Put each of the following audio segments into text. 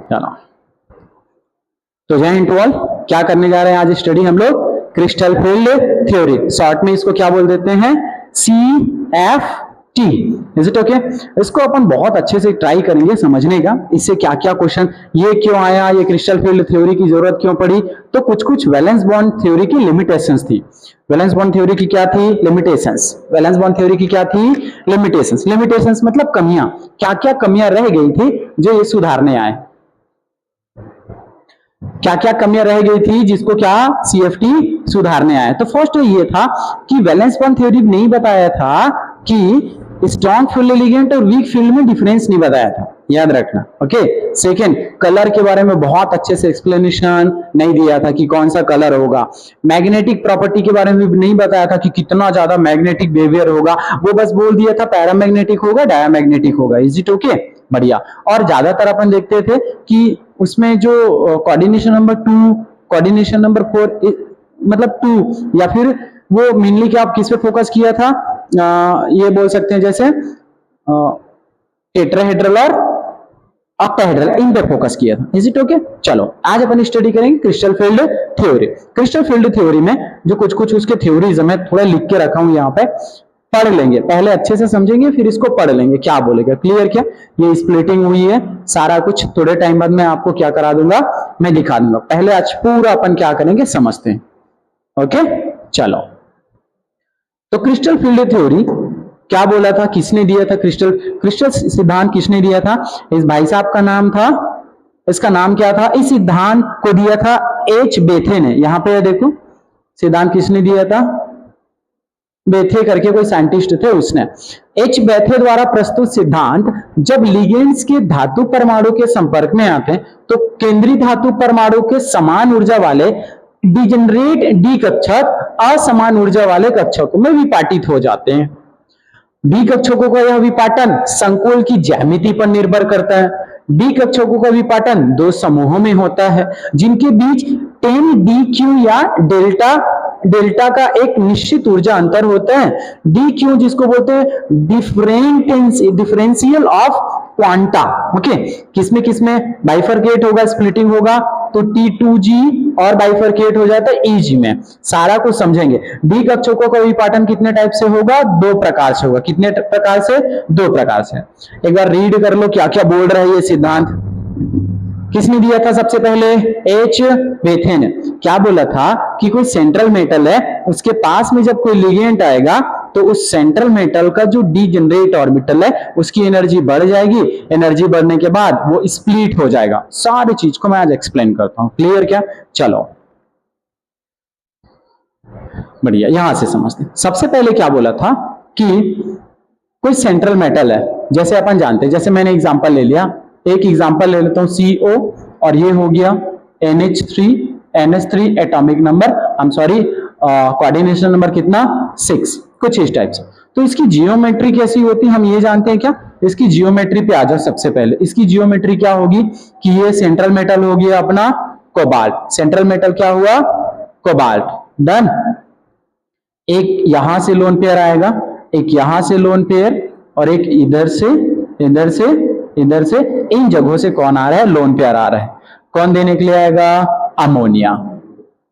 चलो, तो जय हिंद टू ऑल। क्या करने जा रहे हैं आज स्टडी हम लोग? क्रिस्टल फील्ड थ्योरी, शॉर्ट में इसको क्या बोल देते हैं? CFT। Is it okay? इसको अपन बहुत अच्छे से ट्राई करेंगे समझने का, इससे क्या क्या क्वेश्चन, ये क्यों आया, ये क्रिस्टल फील्ड थ्योरी की जरूरत क्यों पड़ी, तो कुछ कुछ वैलेंस बॉन्ड थ्योरी की लिमिटेशंस थी। वैलेंस बॉन्ड थ्योरी की क्या थी? लिमिटेशंस। वैलेंस बॉन्ड थ्योरी की क्या थी? लिमिटेशंस। लिमिटेशंस मतलब कमियां, क्या क्या कमियां रह गई थी जो ये सुधारने आए। क्या क्या कमियां रह गई थी जिसको क्या CFT सुधारने आया? तो फर्स्ट ये था कि वैलेंस बॉन्ड थ्योरी नहीं बताया था कि स्ट्रॉन्ग फील्ड लिगेंड और वीक फील्ड में डिफरेंस नहीं बताया था, याद रखना। ओके। सेकेंड, कलर के बारे में बहुत अच्छे से एक्सप्लेनेशन नहीं दिया था कि कौन सा कलर होगा। मैग्नेटिक प्रॉपर्टी के बारे में भी नहीं बताया था कि कितना ज्यादा मैग्नेटिक बिहेवियर होगा, वो बस बोल दिया था पैरामैग्नेटिक होगा, डायमैग्नेटिक होगा। Is it okay? बढ़िया। और ज्यादातर अपन देखते थे कि उसमें जो कोऑर्डिनेशन नंबर 2, कोऑर्डिनेशन नंबर 4, मतलब 2, या फिर वो मेनली क्या आप किस पे फोकस किया था? ये बोल सकते हैं जैसे टेट्राहेड्रल और ऑक्टाहेड्रल, इन पे फोकस किया था। Is it okay? चलो, आज अपन स्टडी करेंगे crystal field theory. Crystal field theory में जो कुछ कुछ उसके थ्योरीज मैं थोड़ा लिख के रखा हूं यहाँ पे, पढ़ लेंगे। पहले अच्छे से समझेंगे फिर इसको पढ़ लेंगे क्या बोलेगा। क्लियर? क्या ये स्प्लिटिंग हुई है सारा कुछ थोड़े टाइम बाद मैं आपको क्या करा दूंगा, मैं दिखा दूंगा। पहले आज पूरा अपन क्या करेंगे समझते हैं। ओके, चलो। तो क्रिस्टल फील्ड थ्योरी क्या बोला था, किसने दिया था? क्रिस्टल सिद्धांत किसने दिया था? इस भाई साहब का नाम था, इसका नाम क्या था? इस सिद्धांत को दिया था H. बेथे ने। यहां पे देखो सिद्धांत किसने दिया था? बेथे करके कोई साइंटिस्ट थे, उसने। H. बेथे द्वारा प्रस्तुत सिद्धांत, जब लिगेंड्स के धातु परमाणु के संपर्क में आते हैं तो केंद्रीय धातु परमाणु के समान ऊर्जा वाले डिजेनरेट डी कक्षक असमान ऊर्जा वाले कक्षकों में विपाटित हो जाते हैं। डी कक्षकों का यह विपाटन संकुल की ज्यामिति पर निर्भर करता है। डी कक्षकों का विपाटन दो समूहों में होता है जिनके बीच 10 dq या डेल्टा का एक निश्चित ऊर्जा अंतर होता है। dq जिसको बोलते हैं डिफरेंशियल ऑफ क्वांटा। ओके, किसमें किसमें बाइफरकेट होगा, स्प्लिटिंग होगा, तो T2g और बाइफरकेट हो जाता है EG में। सारा कुछ समझेंगे। डी कक्षकों का विपाटन कितने टाइप से होगा? 2 प्रकार से होगा। कितने प्रकार से? 2 प्रकार से। एक बार रीड कर लो क्या क्या बोल रहा है ये सिद्धांत। किसने दिया था सबसे पहले? H. बेथे ने। क्या बोला था कि कोई सेंट्रल मेटल है, उसके पास में जब कोई लिगेंड आएगा तो उस सेंट्रल मेटल का जो डीजेनरेट ऑर्बिटल है उसकी एनर्जी बढ़ जाएगी। एनर्जी बढ़ने के बाद वो स्प्लिट हो जाएगा। सारी चीज को मैं आज एक्सप्लेन करता हूं। क्लियर? क्या? चलो बढ़िया, यहां से समझते हैं। सबसे पहले क्या बोला था कि कोई सेंट्रल मेटल है, जैसे अपन जानते हैं, जैसे मैंने एग्जांपल ले लिया, एक एग्जांपल ले लेता हूं CO, और ये हो गया NH3 atomic number, I am sorry coordination number कितना? 6, कुछ इस टाइप से। तो इसकी जियोमेट्री कैसी होती है हम ये जानते हैं क्या? इसकी जियोमेट्री पे आ जाओ। सबसे पहले इसकी जियोमेट्री क्या होगी कि ये सेंट्रल मेटल हो गया अपना कोबाल्ट। सेंट्रल मेटल क्या हुआ? कोबाल्ट। डन। एक यहां से लोन पेयर आएगा, एक यहां से लोन पेयर, और एक इधर से, इधर से, इधर से। इन जगहों से कौन आ रहा है? लोन पेयर आ रहा है। कौन देने के लिए आएगा? अमोनिया।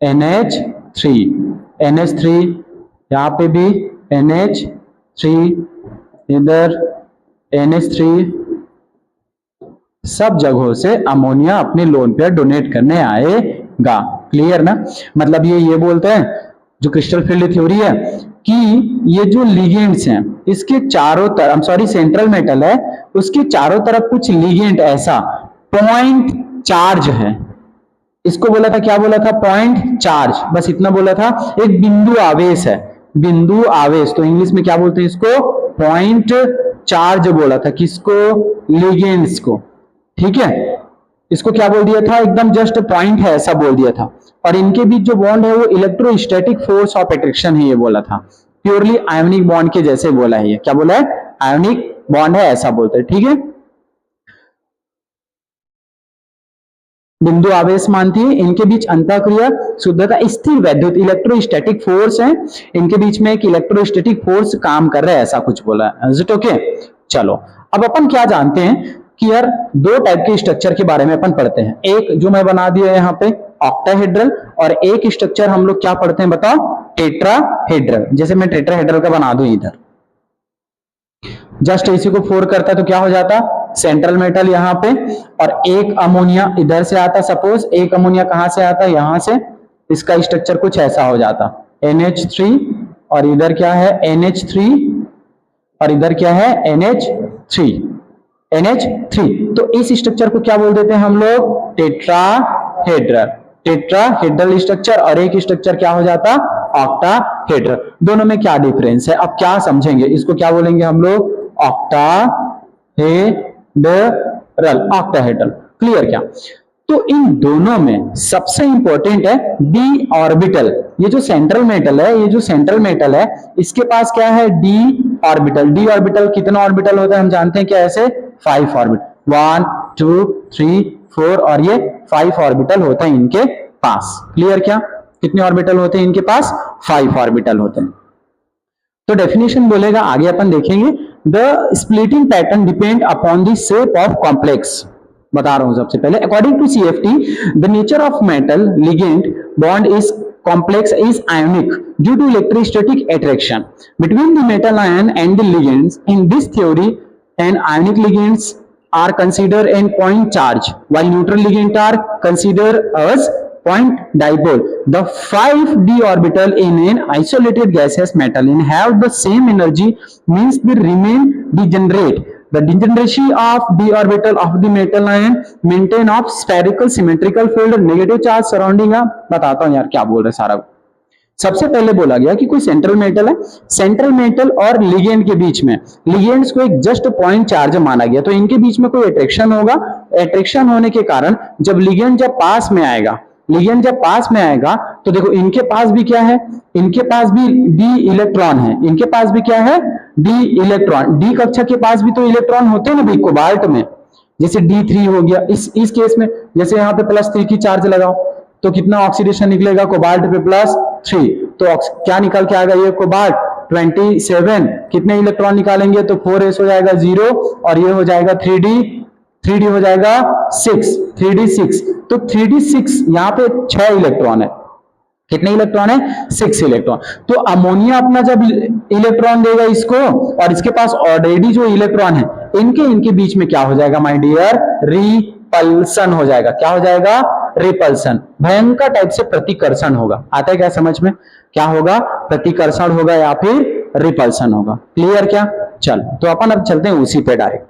NH3 यहां पे भी NH3, इधर NH3, सब जगहों से अमोनिया अपने लोन पेयर डोनेट करने आएगा। क्लियर ना? मतलब ये बोलते हैं जो क्रिस्टल फील्ड थ्योरी है कि ये जो लिगेंड्स हैं इसके चारों तरफ, I am sorry central metal है, उसके चारों तरफ कुछ लिगेंड ऐसा पॉइंट चार्ज है। इसको बोला था, क्या बोला था? Point charge. बस इतना बोला था। एक बिंदु आवेश है, बिंदु आवेश, तो इंग्लिश में क्या बोलते हैं इसको? पॉइंट चार्ज बोला था। किसको? लिगेंड्स को। ठीक है, इसको क्या बोल दिया था? एकदम जस्ट पॉइंट है ऐसा बोल दिया था। और इनके बीच जो बॉन्ड है वो इलेक्ट्रोस्टैटिक फोर्स ऑफ अट्रैक्शन है, ये बोला था। प्योरली आयोनिक बॉन्ड के जैसे बोला है। ये क्या बोला है? आयोनिक बॉन्ड है ऐसा बोलते हैं। ठीक है, बिंदु आवेश मानती है। इनके बीच अंतःक्रिया शुद्धता स्थिर वैद्युत इलेक्ट्रोस्टैटिक फोर्स है। इनके बीच में एक इलेक्ट्रोस्टैटिक फोर्स काम कर रहा है ऐसा कुछ बोला है। Is it okay? चलो, अब अपन क्या जानते हैं कि यार दो टाइप के स्ट्रक्चर के बारे में अपन पढ़ते हैं। एक जो मैं बना दिया यहाँ पे ऑक्टाहेड्रल, और एक स्ट्रक्चर हम लोग क्या पढ़ते हैं बताओ, टेट्राहेड्रल। जैसे मैं टेट्राहेड्रल का बना दूं इधर, जस्ट इसी को 4 करता तो क्या हो जाता, सेंट्रल मेटल यहाँ पे, और एक अमोनिया इधर से आता, सपोज एक अमोनिया कहां से आता, यहां से, इसका स्ट्रक्चर कुछ ऐसा हो जाता NH3, और इधर क्या है NH3, और इधर क्या है NH3। तो इस स्ट्रक्चर को क्या बोल देते हैं हम लोग, टेट्राहेड्रल स्ट्रक्चर, और एक स्ट्रक्चर क्या हो जाता, ऑक्टाहेड्रल। दोनों में क्या डिफरेंस है, अब क्या समझेंगे, इसको क्या बोलेंगे हम लोग, ऑक्टाहेड्रल। क्लियर क्या? तो इन दोनों में सबसे इंपॉर्टेंट है डी ऑर्बिटल। ये जो सेंट्रल मेटल है, इसके पास क्या है, डी ऑर्बिटल। डी ऑर्बिटल कितना ऑर्बिटल होता है हम जानते हैं क्या, ऐसे 5 ऑर्बिटल, 1 2 3 4, और ये 5 ऑर्बिटल होते हैं इनके पास। क्लियर क्या? कितने ऑर्बिटल होते हैं इनके पास, 5 ऑर्बिटल होते हैं। तो डेफिनेशन बोलेगा, आगे अपन देखेंगे, the splitting pattern depend upon the shape of complex. बता रहा हूं सबसे पहले, according to CFT the nature of metal ligand bond is complex is ionic due to electrostatic attraction between the metal ion and the ligands. In this theory, an ionic ligands are considered in point charge, while neutral ligands are considered as point dipole. The 5d orbital in an isolated gaseous metal and have the same energy means they remain degenerate. The degeneracy of d orbital of the metal ion maintain of spherical symmetrical field, negative charge surrounding a, बताता हूं यार क्या बोल रहे सारा। सबसे पहले बोला गया कि कोई सेंट्रल मेटल है, सेंट्रल मेटल और लिगेंड के बीच में, लिगेंड्स को एक जस्ट पॉइंट चार्ज माना गया, तो इनके बीच में कोई अट्रैक्शन होगा। अट्रैक्शन होने के कारण जब लिगेंड जब पास में आएगा, तो देखो इनके पास भी क्या है, इनके पास भी डी इलेक्ट्रॉन है, इनके पास भी क्या है, डी इलेक्ट्रॉन। डी कक्षा के पास भी तो इलेक्ट्रॉन होते हैं ना भाई कोबाल्ट में, जैसे D3 हो गया। इस केस में जैसे यहाँ पे +3 की चार्ज लगाओ तो कितना ऑक्सीडेशन निकलेगा, कोबाल्ट पे +3, तो क्या निकल के आएगा, ये कोबाल्ट 27, कितने इलेक्ट्रॉन निकालेंगे तो 4s हो जाएगा 0, और ये हो जाएगा 3d हो जाएगा 6, 3d6। तो 3d6 यहाँ पे 6 इलेक्ट्रॉन है, कितने इलेक्ट्रॉन है, 6 इलेक्ट्रॉन। तो अमोनिया अपना जब इलेक्ट्रॉन देगा इसको, और इसके पास ऑलरेडी जो इलेक्ट्रॉन है, इनके बीच में क्या हो जाएगा माय डियर, रिपल्सन हो जाएगा। क्या हो जाएगा, रिपल्सन। भयंकर टाइप से प्रतिकर्षण होगा। आता है क्या समझ में, क्या होगा, प्रतिकर्षण होगा या फिर रिपल्सन होगा। क्लियर क्या? चल तो अपन अब चलते हैं उसी पे डायरेक्ट।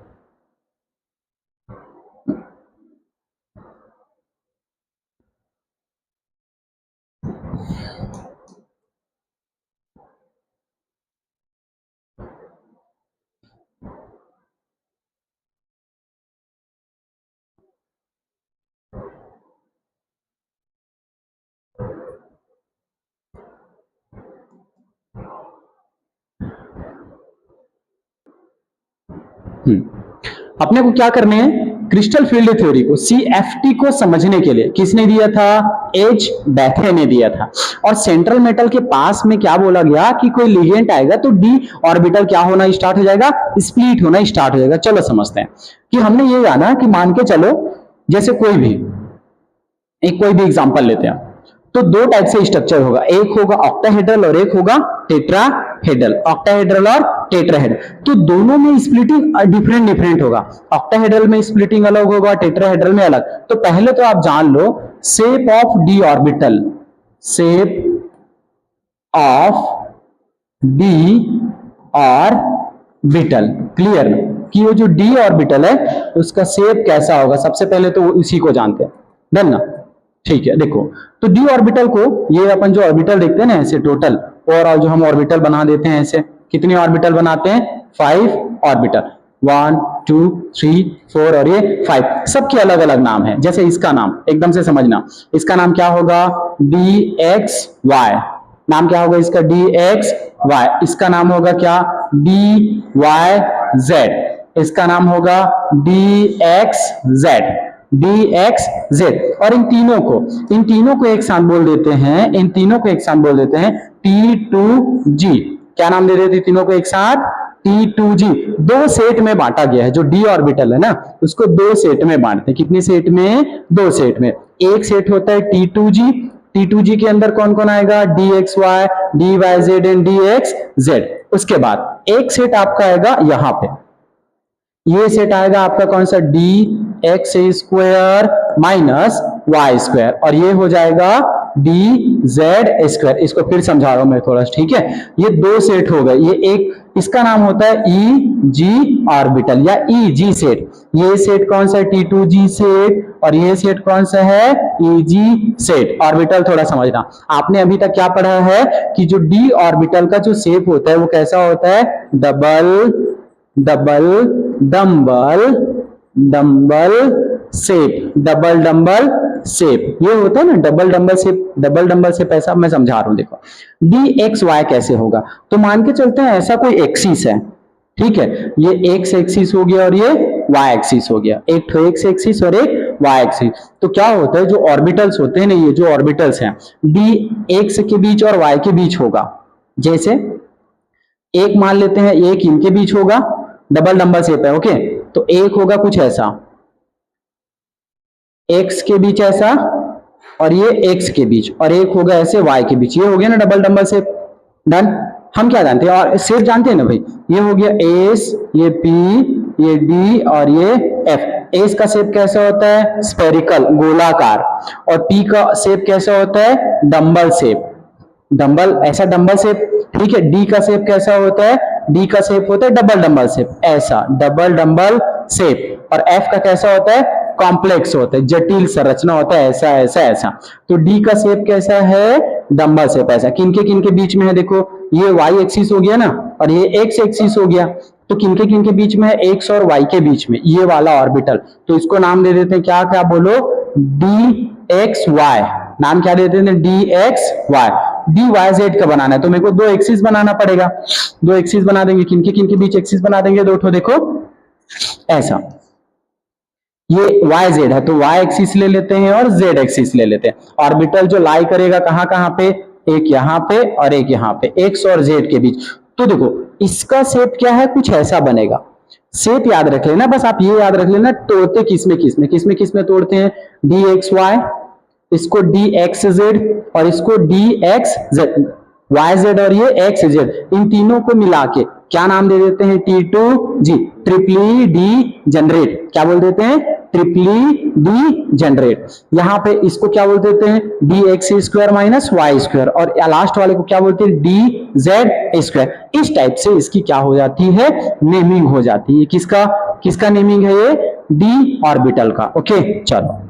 अपने को क्या करने हैं, क्रिस्टल फील्ड थ्योरी को, CFT को समझने के लिए किसने दिया था, एच बैथे ने दिया था। और सेंट्रल मेटल के पास में क्या बोला गया कि कोई लिगेंड आएगा तो डी ऑर्बिटल क्या होना स्टार्ट हो जाएगा, स्प्लिट होना स्टार्ट हो जाएगा। चलो समझते हैं कि हमने ये जाना कि मान के चलो जैसे कोई भी एग्जांपल लेते हैं, तो दो टाइप से स्ट्रक्चर होगा, एक होगा ऑक्टाहेड्रल और एक होगा टेट्राहेड्रल। ऑक्टाहेड्रल और टेट्राहेड्रल, तो दोनों में स्प्लिटिंग डिफरेंट होगा। ऑक्टाहेड्रल में स्प्लिटिंग अलग होगा, टेट्राहेड्रल में अलग। तो पहले तो आप जान लो shape of d orbital, shape of d orbital. Clear ना कि वो जो डी ऑर्बिटल है उसका शेप कैसा होगा, सबसे पहले तो उसी को जानते हैं। डन ना, ठीक है। देखो तो डी ऑर्बिटल को, ये अपन जो ऑर्बिटल देखते हैं ना ऐसे टोटल, और जो हम ऑर्बिटल बना देते हैं ऐसे, कितने ऑर्बिटल बनाते हैं, 5 ऑर्बिटल, 1 2 3 4 और ये 5, सबके अलग अलग नाम है। जैसे इसका नाम एकदम से समझना, इसका नाम क्या होगा, DXY। नाम क्या होगा इसका, DXY। इसका नाम होगा क्या, DYZ। इसका नाम होगा DXZ। और इन तीनों को एक साथ बोल देते हैं, T2G। क्या नाम दे देते तीनों को एक साथ, T2G, दो सेट में बांटा गया है। जो d ऑर्बिटल है ना उसको दो सेट में बांटते हैं। कितने सेट में? दो सेट में। एक सेट होता है T2G, T2G के अंदर कौन कौन आएगा? dxy, dyz and dxz। उसके बाद एक सेट आपका आएगा यहाँ पे, ये सेट आएगा आपका कौन सा? D x square minus y square, और ये हो जाएगा डी जेड स्क्वायर। इसको फिर समझा रहा हूं मैं थोड़ा, ठीक है। ये दो सेट हो गए। ये एक, इसका नाम होता है ई जी ऑर्बिटल या ई जी सेट। ये सेट कौन सा है? T2G सेट, और ये सेट कौन सा है? ई जी सेट। ऑर्बिटल थोड़ा समझना, आपने अभी तक क्या पढ़ा है कि जो डी ऑर्बिटल का जो शेप होता है वो कैसा होता है? Double double dumbbell dumbbell shape, double dumbbell shape, ये होता है ना double dumbbell shape. Double dumbbell shape ऐसा मैं समझा रहा हूं, देखो डी एक्स वाई कैसे होगा। तो मान के चलते हैं ऐसा कोई एक्सिस है, ठीक है, ये एक्स एक्सिस हो गया और ये वाई एक्सिस हो गया, एक तो एक्स एक्सिस और एक वाई एक्सिस। तो क्या होता है, जो ऑर्बिटल्स होते हैं ना, ये जो ऑर्बिटल्स हैं डी एक्स के बीच और वाई के बीच होगा। जैसे एक मान लेते हैं, एक इनके बीच होगा, डबल डंबल शेप है, ओके। तो एक होगा कुछ ऐसा, एक्स के बीच ऐसा, और ये एक्स के बीच, और एक होगा ऐसे वाई के बीच। ये हो गया ना डबल डंबल शेप, डन। हम क्या जानते हैं, और शेप जानते हैं ना भाई, ये हो गया एस, ये पी, ये डी और ये एफ। एस का शेप कैसा होता है? स्फेरिकल, गोलाकार। और पी का शेप कैसा होता है? डंबल शेप, डंबल, ऐसा डंबल शेप, ठीक है। डी का शेप कैसा होता है? डी का शेप होता है डबल डंबल शेप, ऐसा डबल डंबल शेप। और एफ का कैसा होता है? कॉम्प्लेक्स होता है, जटिल संरचना होता है, ऐसा ऐसा ऐसा। तो डी का शेप कैसा है? डंबल शेप, ऐसा। किनके बीच में है? देखो ये वाई एक्सिस हो गया ना, और ये एक्स एक्सिस हो गया। तो किनके बीच में है? एक्स और वाई के बीच में, ये वाला ऑर्बिटल। तो इसको नाम दे देते हैं क्या? क्या बोलो? D x y. नाम क्या देते हैं? D x y. D y z का बनाना है तो मेरे को दो एक्सिस बनाना पड़ेगा। दो एक्सिस बना देंगे, किनके बीच एक्सिस बना देंगे? दो ठो, देखो ऐसा। ये वाई जेड है तो वाई एक्सिस ले लेते हैं और जेड एक्सिस ले लेते हैं। ऑर्बिटल जो लाई करेगा कहां कहां पे? एक यहाँ पे और एक यहाँ पे, एक्स और जेड के बीच। तो देखो इसका शेप क्या है? कुछ ऐसा बनेगा। शेप याद रख लेना, बस आप ये याद रख लेना, तोड़ते किसमें तोड़ते हैं? डी एक्स वाई, इसको डी एक्स जेड और इसको d x z, y z और ये एक्स जेड, इन तीनों को मिला के क्या नाम दे देते हैं? T2G, ट्रिपली D generate. क्या बोल देते हैं? Triply degenerate. यहाँ पे इसको क्या बोल देते हैं? D x square minus y square, और लास्ट वाले को क्या बोलते हैं? D z square. इस टाइप से इसकी क्या हो जाती है? नेमिंग हो जाती है। किसका नेमिंग है ये? डी ऑर्बिटल का। ओके चलो,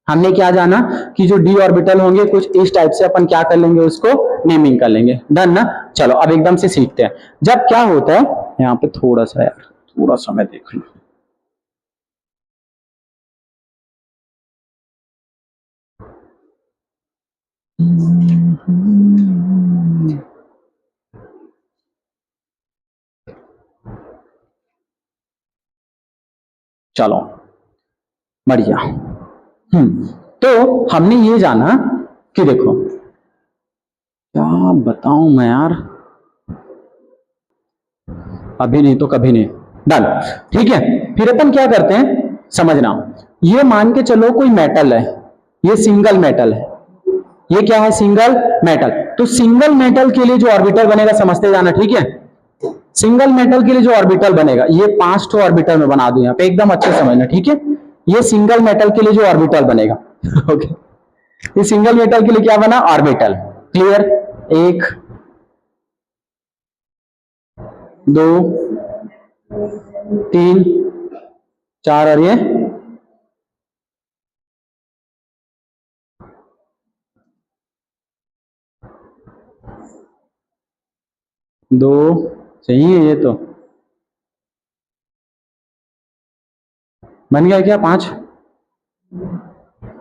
हमने क्या जाना कि जो डी ऑर्बिटल होंगे कुछ इस टाइप से, अपन क्या कर लेंगे? उसको नेमिंग कर लेंगे। डन ना? चलो अब एकदम से सीखते हैं। जब क्या होता है, यहाँ पे थोड़ा सा यार, थोड़ा सा मैं देख लूं। चलो बढ़िया। तो हमने ये जाना कि देखो, क्या बताऊं मैं यार, अभी नहीं तो कभी नहीं। डन, ठीक है। फिर अपन क्या करते हैं समझना, ये मान के चलो कोई मेटल है, ये सिंगल मेटल है, ये क्या है? Single metal. तो सिंगल मेटल के लिए जो ऑर्बिटल बनेगा समझते जाना, ठीक है। सिंगल मेटल के लिए जो ऑर्बिटल बनेगा, ये 5 ठो ऑर्बिटल में बना दूं यहाँ पे, एकदम अच्छे समझना, ठीक है। ये सिंगल मेटल के लिए जो ऑर्बिटल बनेगा ओके, ये सिंगल मेटल के लिए क्या बना? ऑर्बिटल। क्लियर? 1 2 3 4 और ये 2, सही है। ये तो बन गया क्या? 5।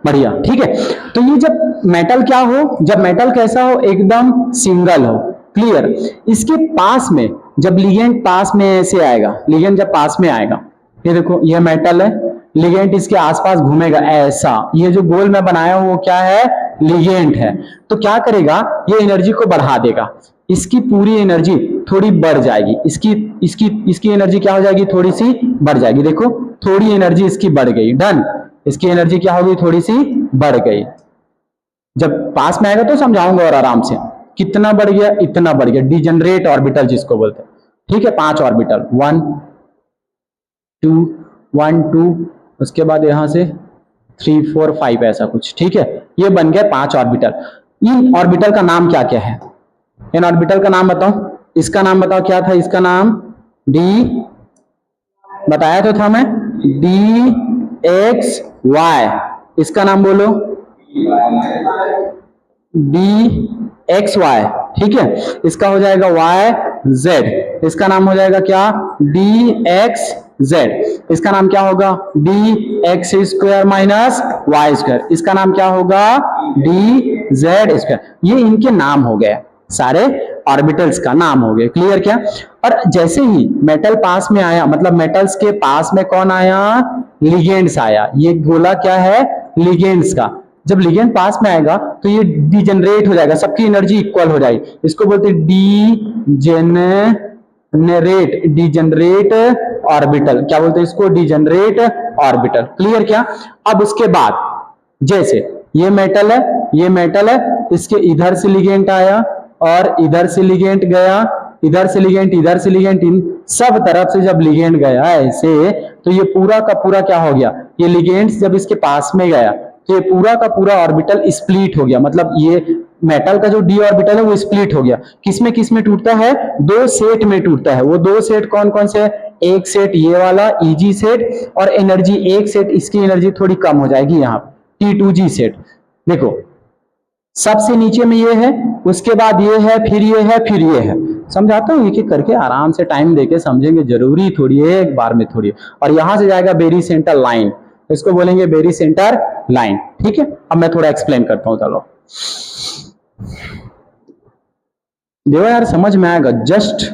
बढ़िया, ठीक है। तो ये जब मेटल क्या हो? जब मेटल कैसा हो? एकदम सिंगल हो। क्लियर? इसके पास में जब लिगेंड पास में ऐसे आएगा, लिगेंड जब पास में आएगा, ये देखो ये मेटल है, लिगेंड इसके आसपास घूमेगा ऐसा, ये जो गोल में बनाया हूं वो क्या है? लिगेंड है। तो क्या करेगा? ये एनर्जी को बढ़ा देगा। इसकी पूरी एनर्जी थोड़ी बढ़ जाएगी, इसकी इसकी इसकी एनर्जी क्या हो जाएगी, थोड़ी सी बढ़ जाएगी। देखो थोड़ी एनर्जी इसकी बढ़ गई, डन। इसकी एनर्जी क्या होगी, थोड़ी सी बढ़ गई। जब पास में आएगा तो समझाऊंगा और आराम से। कितना बढ़ गया, इतना बढ़ गया, डिजेनरेट ऑर्बिटल जिसको बोलते हैं। ठीक है, 5 ऑर्बिटल, 1 2 1 2, उसके बाद यहां से 3 4 5 ऐसा कुछ। ठीक है, ये बन गया 5 ऑर्बिटल। इन ऑर्बिटल का नाम क्या क्या है, इन ऑर्बिटल का नाम बताओ। इसका नाम बताओ क्या था, इसका नाम डी, बताया तो था मैं, डी एक्स वाई। इसका नाम बोलो डी एक्स वाई। ठीक है, इसका हो जाएगा वाई जेड। इसका नाम हो जाएगा क्या, डी एक्स जेड। इसका नाम क्या होगा, d x square minus y square. इसका नाम क्या होगा, डी जेड स्क्वायर। ये इनके नाम हो गए, सारे ऑर्बिटल्स का नाम हो गए। क्लियर क्या। और जैसे ही मेटल पास में आया, मतलब मेटल्स के पास में कौन आया, लिगेंड्स आया। ये गोला क्या है, लिगेंड्स का। जब लिगेंड पास में आएगा तो ये डिजेनरेट हो जाएगा, सबकी एनर्जी इक्वल हो जाएगी। इसको बोलते हैं डिजेनरेट ऑर्बिटल। क्या बोलते हैं इसको, डिजेनरेट ऑर्बिटल। क्लियर क्या। अब उसके बाद जैसे ये मेटल है, ये मेटल है, इसके इधर से लिगेंड आया और इधर से लिगेंड गया, इधर से लिगेंड, इधर से लिगेंड, इन सब तरफ से जब लिगेंड गया ऐसे, तो ये पूरा का पूरा क्या हो गया, ये लिगेंड्स जब इसके पास में गया तो ये पूरा का पूरा ऑर्बिटल स्प्लिट हो गया। मतलब ये मेटल का जो डी ऑर्बिटल है वो स्प्लिट हो गया। किसमें टूटता है, 2 सेट में टूटता है। वो 2 सेट कौन कौन से, एक सेट ये वाला Eg सेट, और एनर्जी एक सेट, इसकी एनर्जी थोड़ी कम हो जाएगी यहाँ T2G सेट। देखो सबसे नीचे में ये है, उसके बाद ये है, फिर ये है, फिर ये है। समझाता हूँ एक एक करके, आराम से टाइम देके समझेंगे, जरूरी थोड़ी है एक बार में थोड़ी। और यहां से जाएगा बेरी सेंटर लाइन, इसको बोलेंगे बेरी सेंटर लाइन। ठीक है, अब मैं थोड़ा एक्सप्लेन करता हूं, चलो देखो यार समझ में आएगा, जस्ट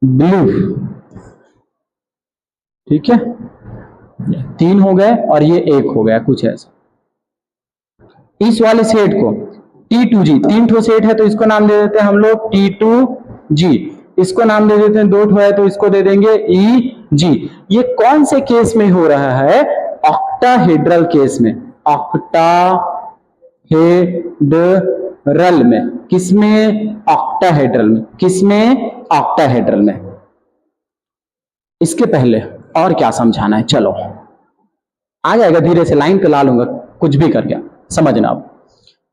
बिलीव। ठीक है, 3 हो गए और ये 1 हो गया, कुछ ऐसा। इस वाले सेट को T2G, 3 ठो सेट है तो इसको नाम दे देते हैं हम लोग T2G। इसको नाम दे देते हैं, 2 ठो है तो इसको दे देंगे EG। ये कौन से केस में हो रहा है, ऑक्टाहेड्रल केस में, ऑक्टाहेड्रल में। किसमें, ऑक्टाहेड्रल में। किसमें, ऑक्टाहेड्रल में। इसके पहले और क्या समझाना है, चलो आ जाएगा धीरे से, लाइन पे ला लूंगा, कुछ भी कर गया समझना। अब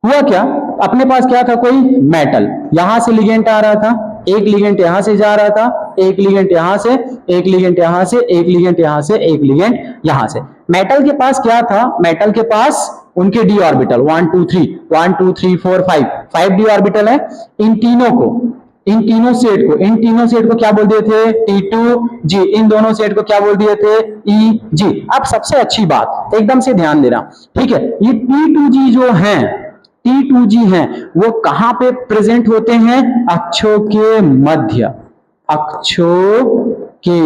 हुआ क्या, अपने पास क्या था, कोई मेटल, यहां से लिगेंड आ रहा था, एक लिगेंड यहां से जा रहा था, एक लिगेंड यहां से, एक लिगेंड यहां से, एक लिगेंड यहां से, एक लिगेंड यहां से। मेटल के पास क्या था, मेटल के पास उनके डी ऑर्बिटल 1 2 3 1 2 3 4 5 डी ऑर्बिटल है। इन तीनों को, इन तीनों सेट को क्या बोल दिए थे, T2G। इन दोनों सेट को क्या बोल दिए थे, EG। अब सबसे अच्छी बात, एकदम से ध्यान देना। ठीक है, ये T2G जो है, T2G हैं, वो कहां पे प्रेजेंट होते हैं, अक्षों के मध्य, अक्षों के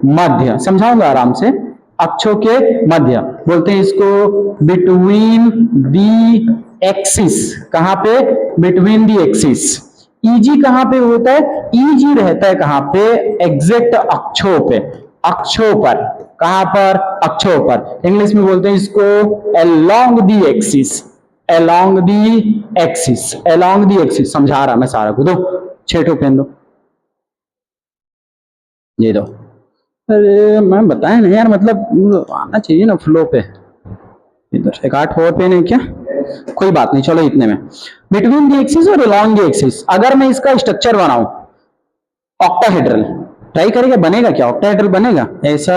मध्य। समझाऊंगा आराम से, अक्षों के मध्य बोलते हैं इसको, बिटवीन दी एक्सिस। कहां पे, बिटवीन दी एक्सिस। EG कहां पे होता है, EG रहता है कहां पे, एग्जैक्ट अक्षों पे, अक्षों पर। कहां पर, अक्षों पर। इंग्लिश में बोलते हैं इसको along the axis, along the axis, along the axis। समझा रहा मैं सारा को, दो 6 ठो पेन दो, ये दो। अरे मैं बताया नहीं यार, मतलब आना चाहिए ना फ्लो पे। इधर एक 8 और पेन है क्या, कोई बात नहीं, चलो इतने में। बिटवीन दी एक्सिस और अलॉन्ग दी एक्सिस, अगर मैं इसका स्ट्रक्चर बनाऊं ऑक्टाहेड्रल, ट्राई करेगा, बनेगा क्या, ऑक्टाहेड्रल बनेगा, ऐसा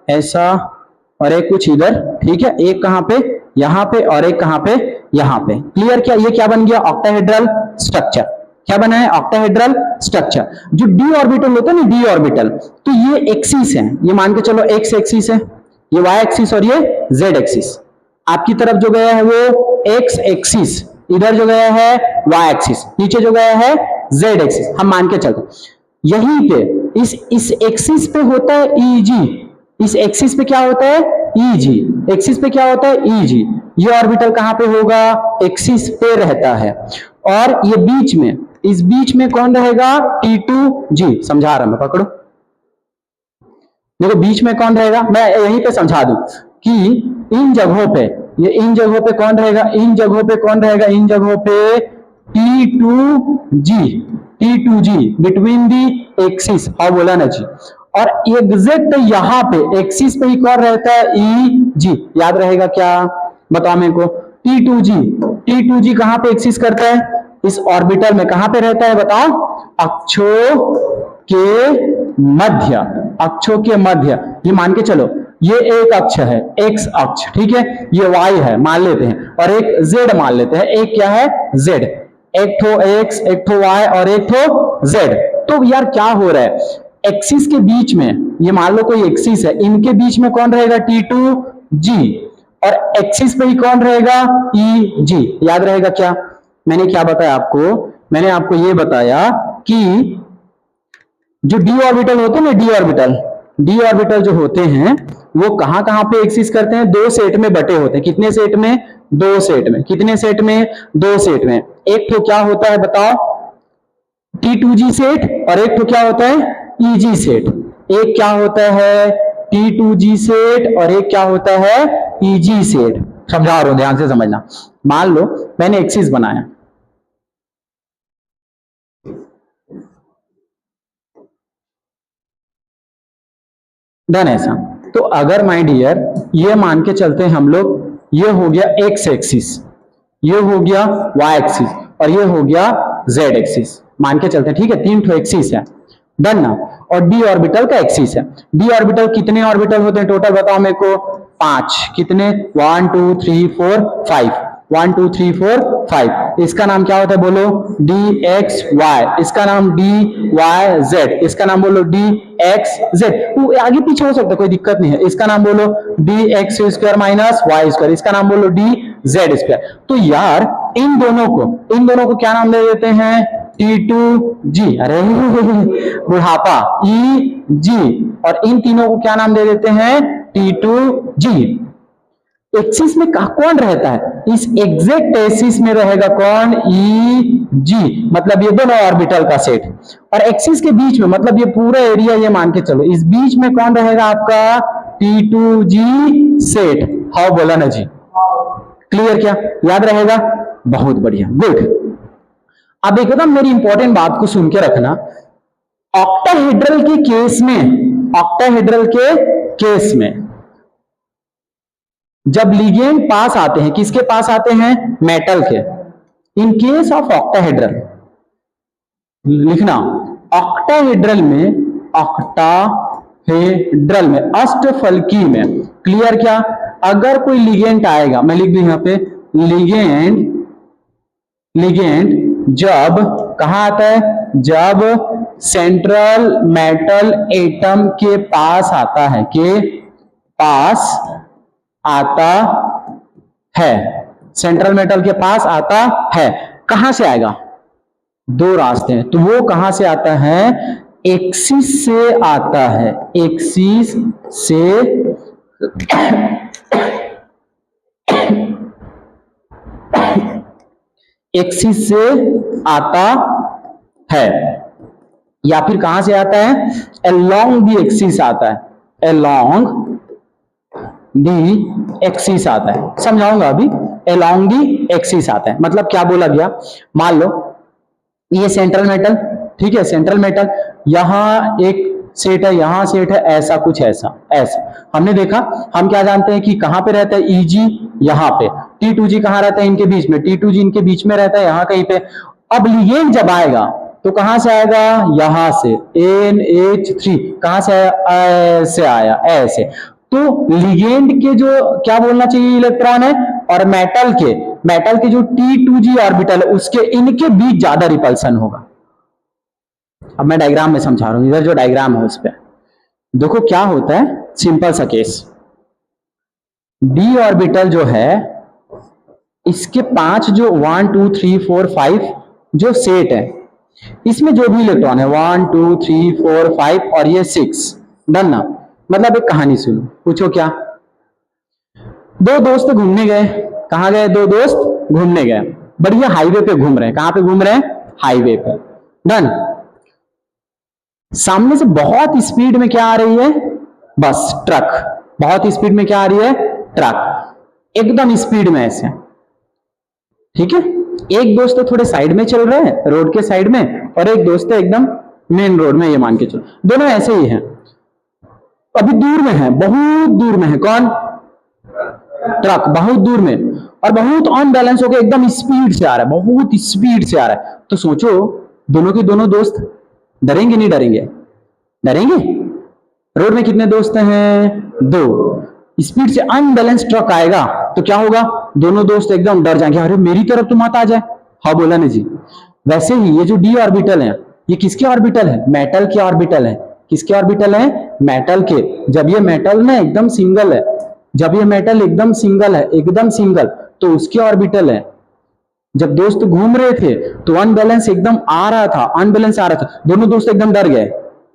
ऐसा और एक कुछ इधर। ठीक है, एक कहां पे, यहां पे, और एक कहां पे, यहां पे। क्लियर क्या, ये क्या बन गया, ऑक्टाहेड्रल स्ट्रक्चर। क्या बना है, ऑक्टाहेड्रल स्ट्रक्चर। जो डी ऑर्बिटल होता है ना, डी ऑर्बिटल, तो ये एक्सिस है, ये मान के चलो एक्स एक्सिस है, ये वाई एक्सिस और ये जेड एक्सिस। आपकी तरफ जो गया है वो एक्स एक्सिस, इधर जो गया है वाई एक्सिस, नीचे जो गया है जेड एक्सिस। हम मान के चलते यहीं पे इस एक्सिस पे होता है EG, इस एक्सिस पे क्या होता है, EG, एक्सिस पे क्या होता है, EG। ये ऑर्बिटल कहां पे होगा, एक्सिस पे रहता है। और ये बीच में इस बीच में कौन रहेगा, T2G। समझा रहा मैं, पकड़ो। देखो बीच में कौन रहेगा, मैं यहीं पे समझा दूं कि इन जगहों पे, ये इन जगहों पे कौन रहेगा, इन जगहों पे कौन रहेगा, इन जगहों पे T2G, T2G between the axis, हाँ बोला ना जी। और एग्जैक्ट यहाँ पे एक्सिस पे ही कौन रहता है, EG। याद रहेगा क्या, बताओ मेरे को। T2G, T2G कहां पे एक्सिस करता है, इस ऑर्बिटल में कहां पे रहता है बताओ, अक्षों के मध्य, अक्षों के मध्य। ये मान के चलो ये एक अक्ष है, एक्स अक्ष, ठीक है, ये वाई है मान लेते हैं, और एक जेड मान लेते हैं। एक क्या है, जेड, एक ठो एक्स, एक ठो वाई और एक ठो जेड। तो यार क्या हो रहा है, एक्सिस के बीच में, ये मान लो कोई एक्सिस है, इनके बीच में कौन रहेगा, T2G, और एक्सिस पे ही कौन रहेगा, EG। याद रहेगा क्या, मैंने क्या बताया आपको, मैंने आपको ये बताया कि जो डी ऑर्बिटल होते हैं ना, डी ऑर्बिटल, डी ऑर्बिटल जो होते हैं वो कहां कहां पे एक्सिस करते हैं, दो सेट में बटे होते हैं। कितने सेट में, दो सेट में। कितने सेट में, दो सेट में। एक तो क्या होता है बताओ, T2G सेट, और एक तो क्या होता है, EG सेट। एक क्या होता है, T2G सेट, और एक क्या होता है, EG सेट। समझा रहा हूं, ध्यान से समझना। मान लो मैंने एक्सिस बनाया, डन ऐसा। तो अगर माय डियर ये मान के चलते हैं हम लोग, ये हो गया एक्स एक्सिस, ये हो गया वाई एक्सिस, और ये हो गया जेड एक्सिस, मान के चलते हैं, ठीक है। तीन ठो एक्सिस है, डन ना। और डी ऑर्बिटल का एक्सिस है। डी ऑर्बिटल कितने ऑर्बिटल होते हैं टोटल बताओ मेरे को, 5। कितने, 1 2 3 4 5, 1 2 3 4 5। इसका नाम क्या होता है बोलो, DXY। इसका नाम DYZ। इसका नाम बोलो DXZ। आगे पीछे हो सकता है, कोई दिक्कत नहीं है। इसका नाम बोलो DX² माइनस वाई स्क्वायर। इसका नाम बोलो DZ²। तो यार इन दोनों को क्या नाम दे देते हैं, T2G, अरे बुढ़ापा, EG। और इन तीनों को क्या नाम दे देते हैं, T2G। एक्सिस में कौन रहता है, इस एग्जैक्ट एक्सिस में रहेगा कौन, EG, मतलब ये दोनों ऑर्बिटल का सेट। और एक्सिस के बीच में, मतलब ये पूरा एरिया ये मान के चलो, इस बीच में कौन रहेगा आपका, T2G सेट। हाउ बोला ना जी, क्लियर क्या, याद रहेगा, बहुत बढ़िया, गुड। अब एकदम मेरी इंपॉर्टेंट बात को सुन के रखना, ऑक्टाहेड्रल के केस में, ऑक्टाहेड्रल के केस में जब लिगेंड पास आते हैं, किसके पास आते हैं, मेटल के। इन केस ऑफ ऑक्टाहेड्रल, लिखना ऑक्टाहेड्रल में, ऑक्टाहेड्रल में, अष्टफलकी में, क्लियर क्या। अगर कोई लिगेंड आएगा, मैं लिख दूं यहां पे, लिगेंड जब कहां आता है, जब सेंट्रल मेटल एटम के पास आता है, के पास आता है, सेंट्रल मेटल के पास आता है। कहां से आएगा, दो रास्ते हैं, तो वो कहां से आता है, एक्सिस से आता है, एक्सिस से एक्सिस से आता है, या फिर कहां से आता है, अलोंग दी एक्सिस आता है, अलोंग दी एक्सिस आता है। समझाऊंगा अभी, अलोंग दी एक्सिस आता है, मतलब क्या बोला गया, मान लो ये सेंट्रल मेटल, ठीक है, सेंट्रल मेटल, यहां एक सेट है, यहां सेट है, ऐसा कुछ, ऐसा ऐसा हमने देखा। हम क्या जानते हैं कि कहां पे रहता है, EG यहां पे, T2G कहां रहता है, इनके बीच में, T2G इनके बीच में रहता है, यहां कहीं पे। अब लिगेंड जब आएगा तो कहां से आएगा, यहां से, NH3 कहां से आया, ऐसे आया, ऐसे। तो लिगेंड के जो क्या बोलना चाहिए, इलेक्ट्रॉन है, और मेटल के जो T2G ऑर्बिटल है, उसके इनके बीच ज्यादा रिपल्सन होगा। अब मैं डायग्राम में समझा रहा हूं, इधर जो डायग्राम है उस पर देखो क्या होता है, सिंपल सा केस। डी ऑर्बिटल जो है, इसके 5 जो 1 2 3 4 5 जो सेट है, इसमें जो भी इलेक्ट्रॉन है 1 2 3 4 5 और ये 6, डन ना। मतलब एक कहानी सुनो, पूछो क्या। दो दोस्त घूमने गए, कहां गए, दो दोस्त घूमने गए, बढ़िया हाईवे पे घूम रहे हैं। कहां पे घूम रहे हैं, हाईवे पे। डन। सामने से बहुत स्पीड में क्या आ रही है, बस ट्रक। बहुत स्पीड में क्या आ रही है, ट्रक, एकदम स्पीड में ऐसे, ठीक है। एक दोस्त तो थोड़े साइड में चल रहे हैं, रोड के साइड में, और एक दोस्त है एकदम मेन रोड में, ये मान के चलो दोनों ऐसे ही हैं। अभी दूर में है, बहुत दूर में है, कौन, ट्रक, बहुत दूर में, और बहुत अनबैलेंस होकर एकदम स्पीड से आ रहा है, बहुत स्पीड से आ रहा है। तो सोचो दोनों के दोनों दोस्त डरेंगे नहीं डरेंगे, डरेंगे। रोड में कितने दोस्त हैं, दो। स्पीड से अनबैलेंस ट्रक आएगा तो क्या होगा, दोनों दोस्त एकदम डर जाएंगे, अरे मेरी तरफ तो मत आ जाए। हाँ बोला ना जी। वैसे ही ये जो डी ऑर्बिटल है, ये किसके ऑर्बिटल है, मेटल के ऑर्बिटल है। किसके ऑर्बिटल है, मेटल के। जब ये मेटल ना एकदम सिंगल है, जब ये मेटल एकदम सिंगल है, एकदम सिंगल, तो उसके ऑर्बिटल है। जब दोस्त घूम रहे थे तो अनबैलेंस एकदम आ रहा था, अनबैलेंस आ रहा था, दोनों दोस्त एकदम डर गए,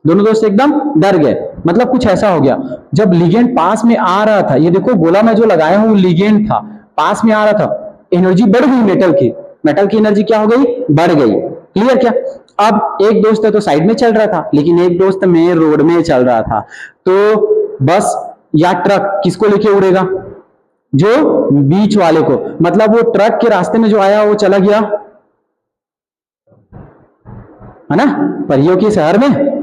दोनों दोस्त एकदम डर गए। मतलब कुछ ऐसा हो गया, जब लिगेंड पास में आ रहा था, ये देखो गोला मैं जो लगाया हूं लिगेंड था, पास में आ रहा था, एनर्जी बढ़ गई मेटल की, मेटल की एनर्जी क्या हो गई, बढ़ गई। क्लियर क्या। अब एक दोस्त है तो साइड में चल रहा था, लेकिन एक दोस्त मेन रोड में चल रहा था, तो बस या ट्रक किसको लेके उड़ेगा, जो बीच वाले को। मतलब वो ट्रक के रास्ते में जो आया वो चला गया, है ना, परियों के शहर में।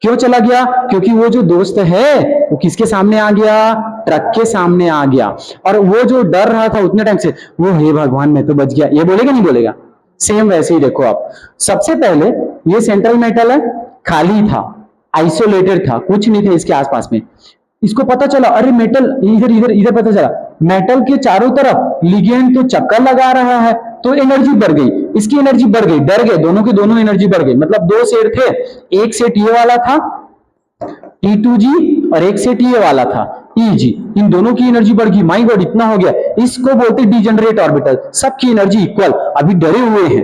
क्यों चला गया, क्योंकि वो जो दोस्त है वो किसके सामने आ गया, ट्रक के सामने आ गया। और वो जो डर रहा था उतने टाइम से, वो हे भगवान मैं तो बच गया, ये बोलेगा नहीं बोलेगा। सेम वैसे ही देखो आप, सबसे पहले ये सेंट्रल मेटल है, खाली था, आइसोलेटेड था, कुछ नहीं था इसके आसपास में। इसको पता चला अरे मेटल इधर इधर इधर, पता चला मेटल के चारों तरफ लिगेंड तो चक्कर लगा रहा है, तो एनर्जी बढ़ गई, इसकी एनर्जी बढ़ गई, डर गए, दोनों की दोनों एनर्जी बढ़ गई। मतलब दो सेट थे, एक सेट ये वाला था T2G और एक सेट ये वाला था EG, इन दोनों की एनर्जी बढ़ गई। माई गॉड इतना हो गया, इसको बोलते डिजेनरेट ऑर्बिटल, सबकी एनर्जी इक्वल, अभी डरे हुए हैं।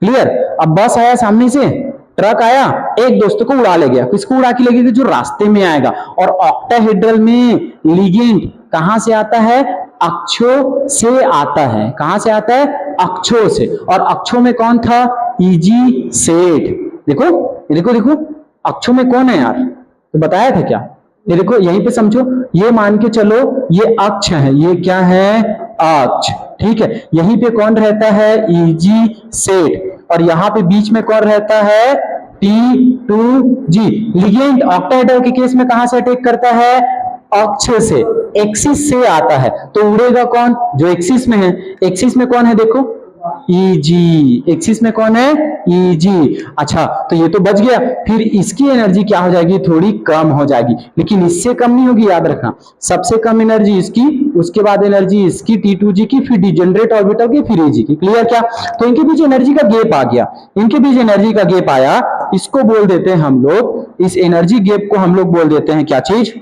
क्लियर। अब बस आया सामने से, ट्रक आया, एक दोस्त को उड़ा ले गया, किसको उड़ा के ले गया, जो रास्ते में आएगा। और ऑक्टाहेड्रल में लिगेंड कहां से आता है, अक्षों से आता है। कहां से आता है, अक्षों से। और अक्षों में कौन था, EG सेट। देखो देखो देखो, अक्षों में कौन है यार, तो बताया था क्या, ये देखो यहीं पे समझो, ये मान के चलो ये अक्ष है, ये क्या है, अक्ष, ठीक है। यहीं पे कौन रहता है, EG सेट, और यहां पे बीच में कौन रहता है, T2G। लिगेंड ऑक्टाहेड्रल के केस में कहां से अटैक करता है, अक्ष से, एक्सिस से आता है, तो उड़ेगा कौन, जो एक्सिस में है। एक्सिस में कौन है देखो, EG, एक्सिस में कौन है, EG। अच्छा तो ये तो बच गया, फिर इसकी एनर्जी क्या हो जाएगी, थोड़ी कम हो जाएगी, लेकिन इससे कम नहीं होगी, याद रखना। सबसे कम एनर्जी इसकी, उसके बाद एनर्जी इसकी T2G की, फिर डिजेनरेट ऑर्बिटल की, फिर EG की। क्लियर क्या। तो इनके बीच एनर्जी का गैप आ गया, इनके बीच एनर्जी का गैप आया, इसको बोल देते हैं हम लोग, इस एनर्जी गैप को हम लोग बोल देते हैं क्या चीज,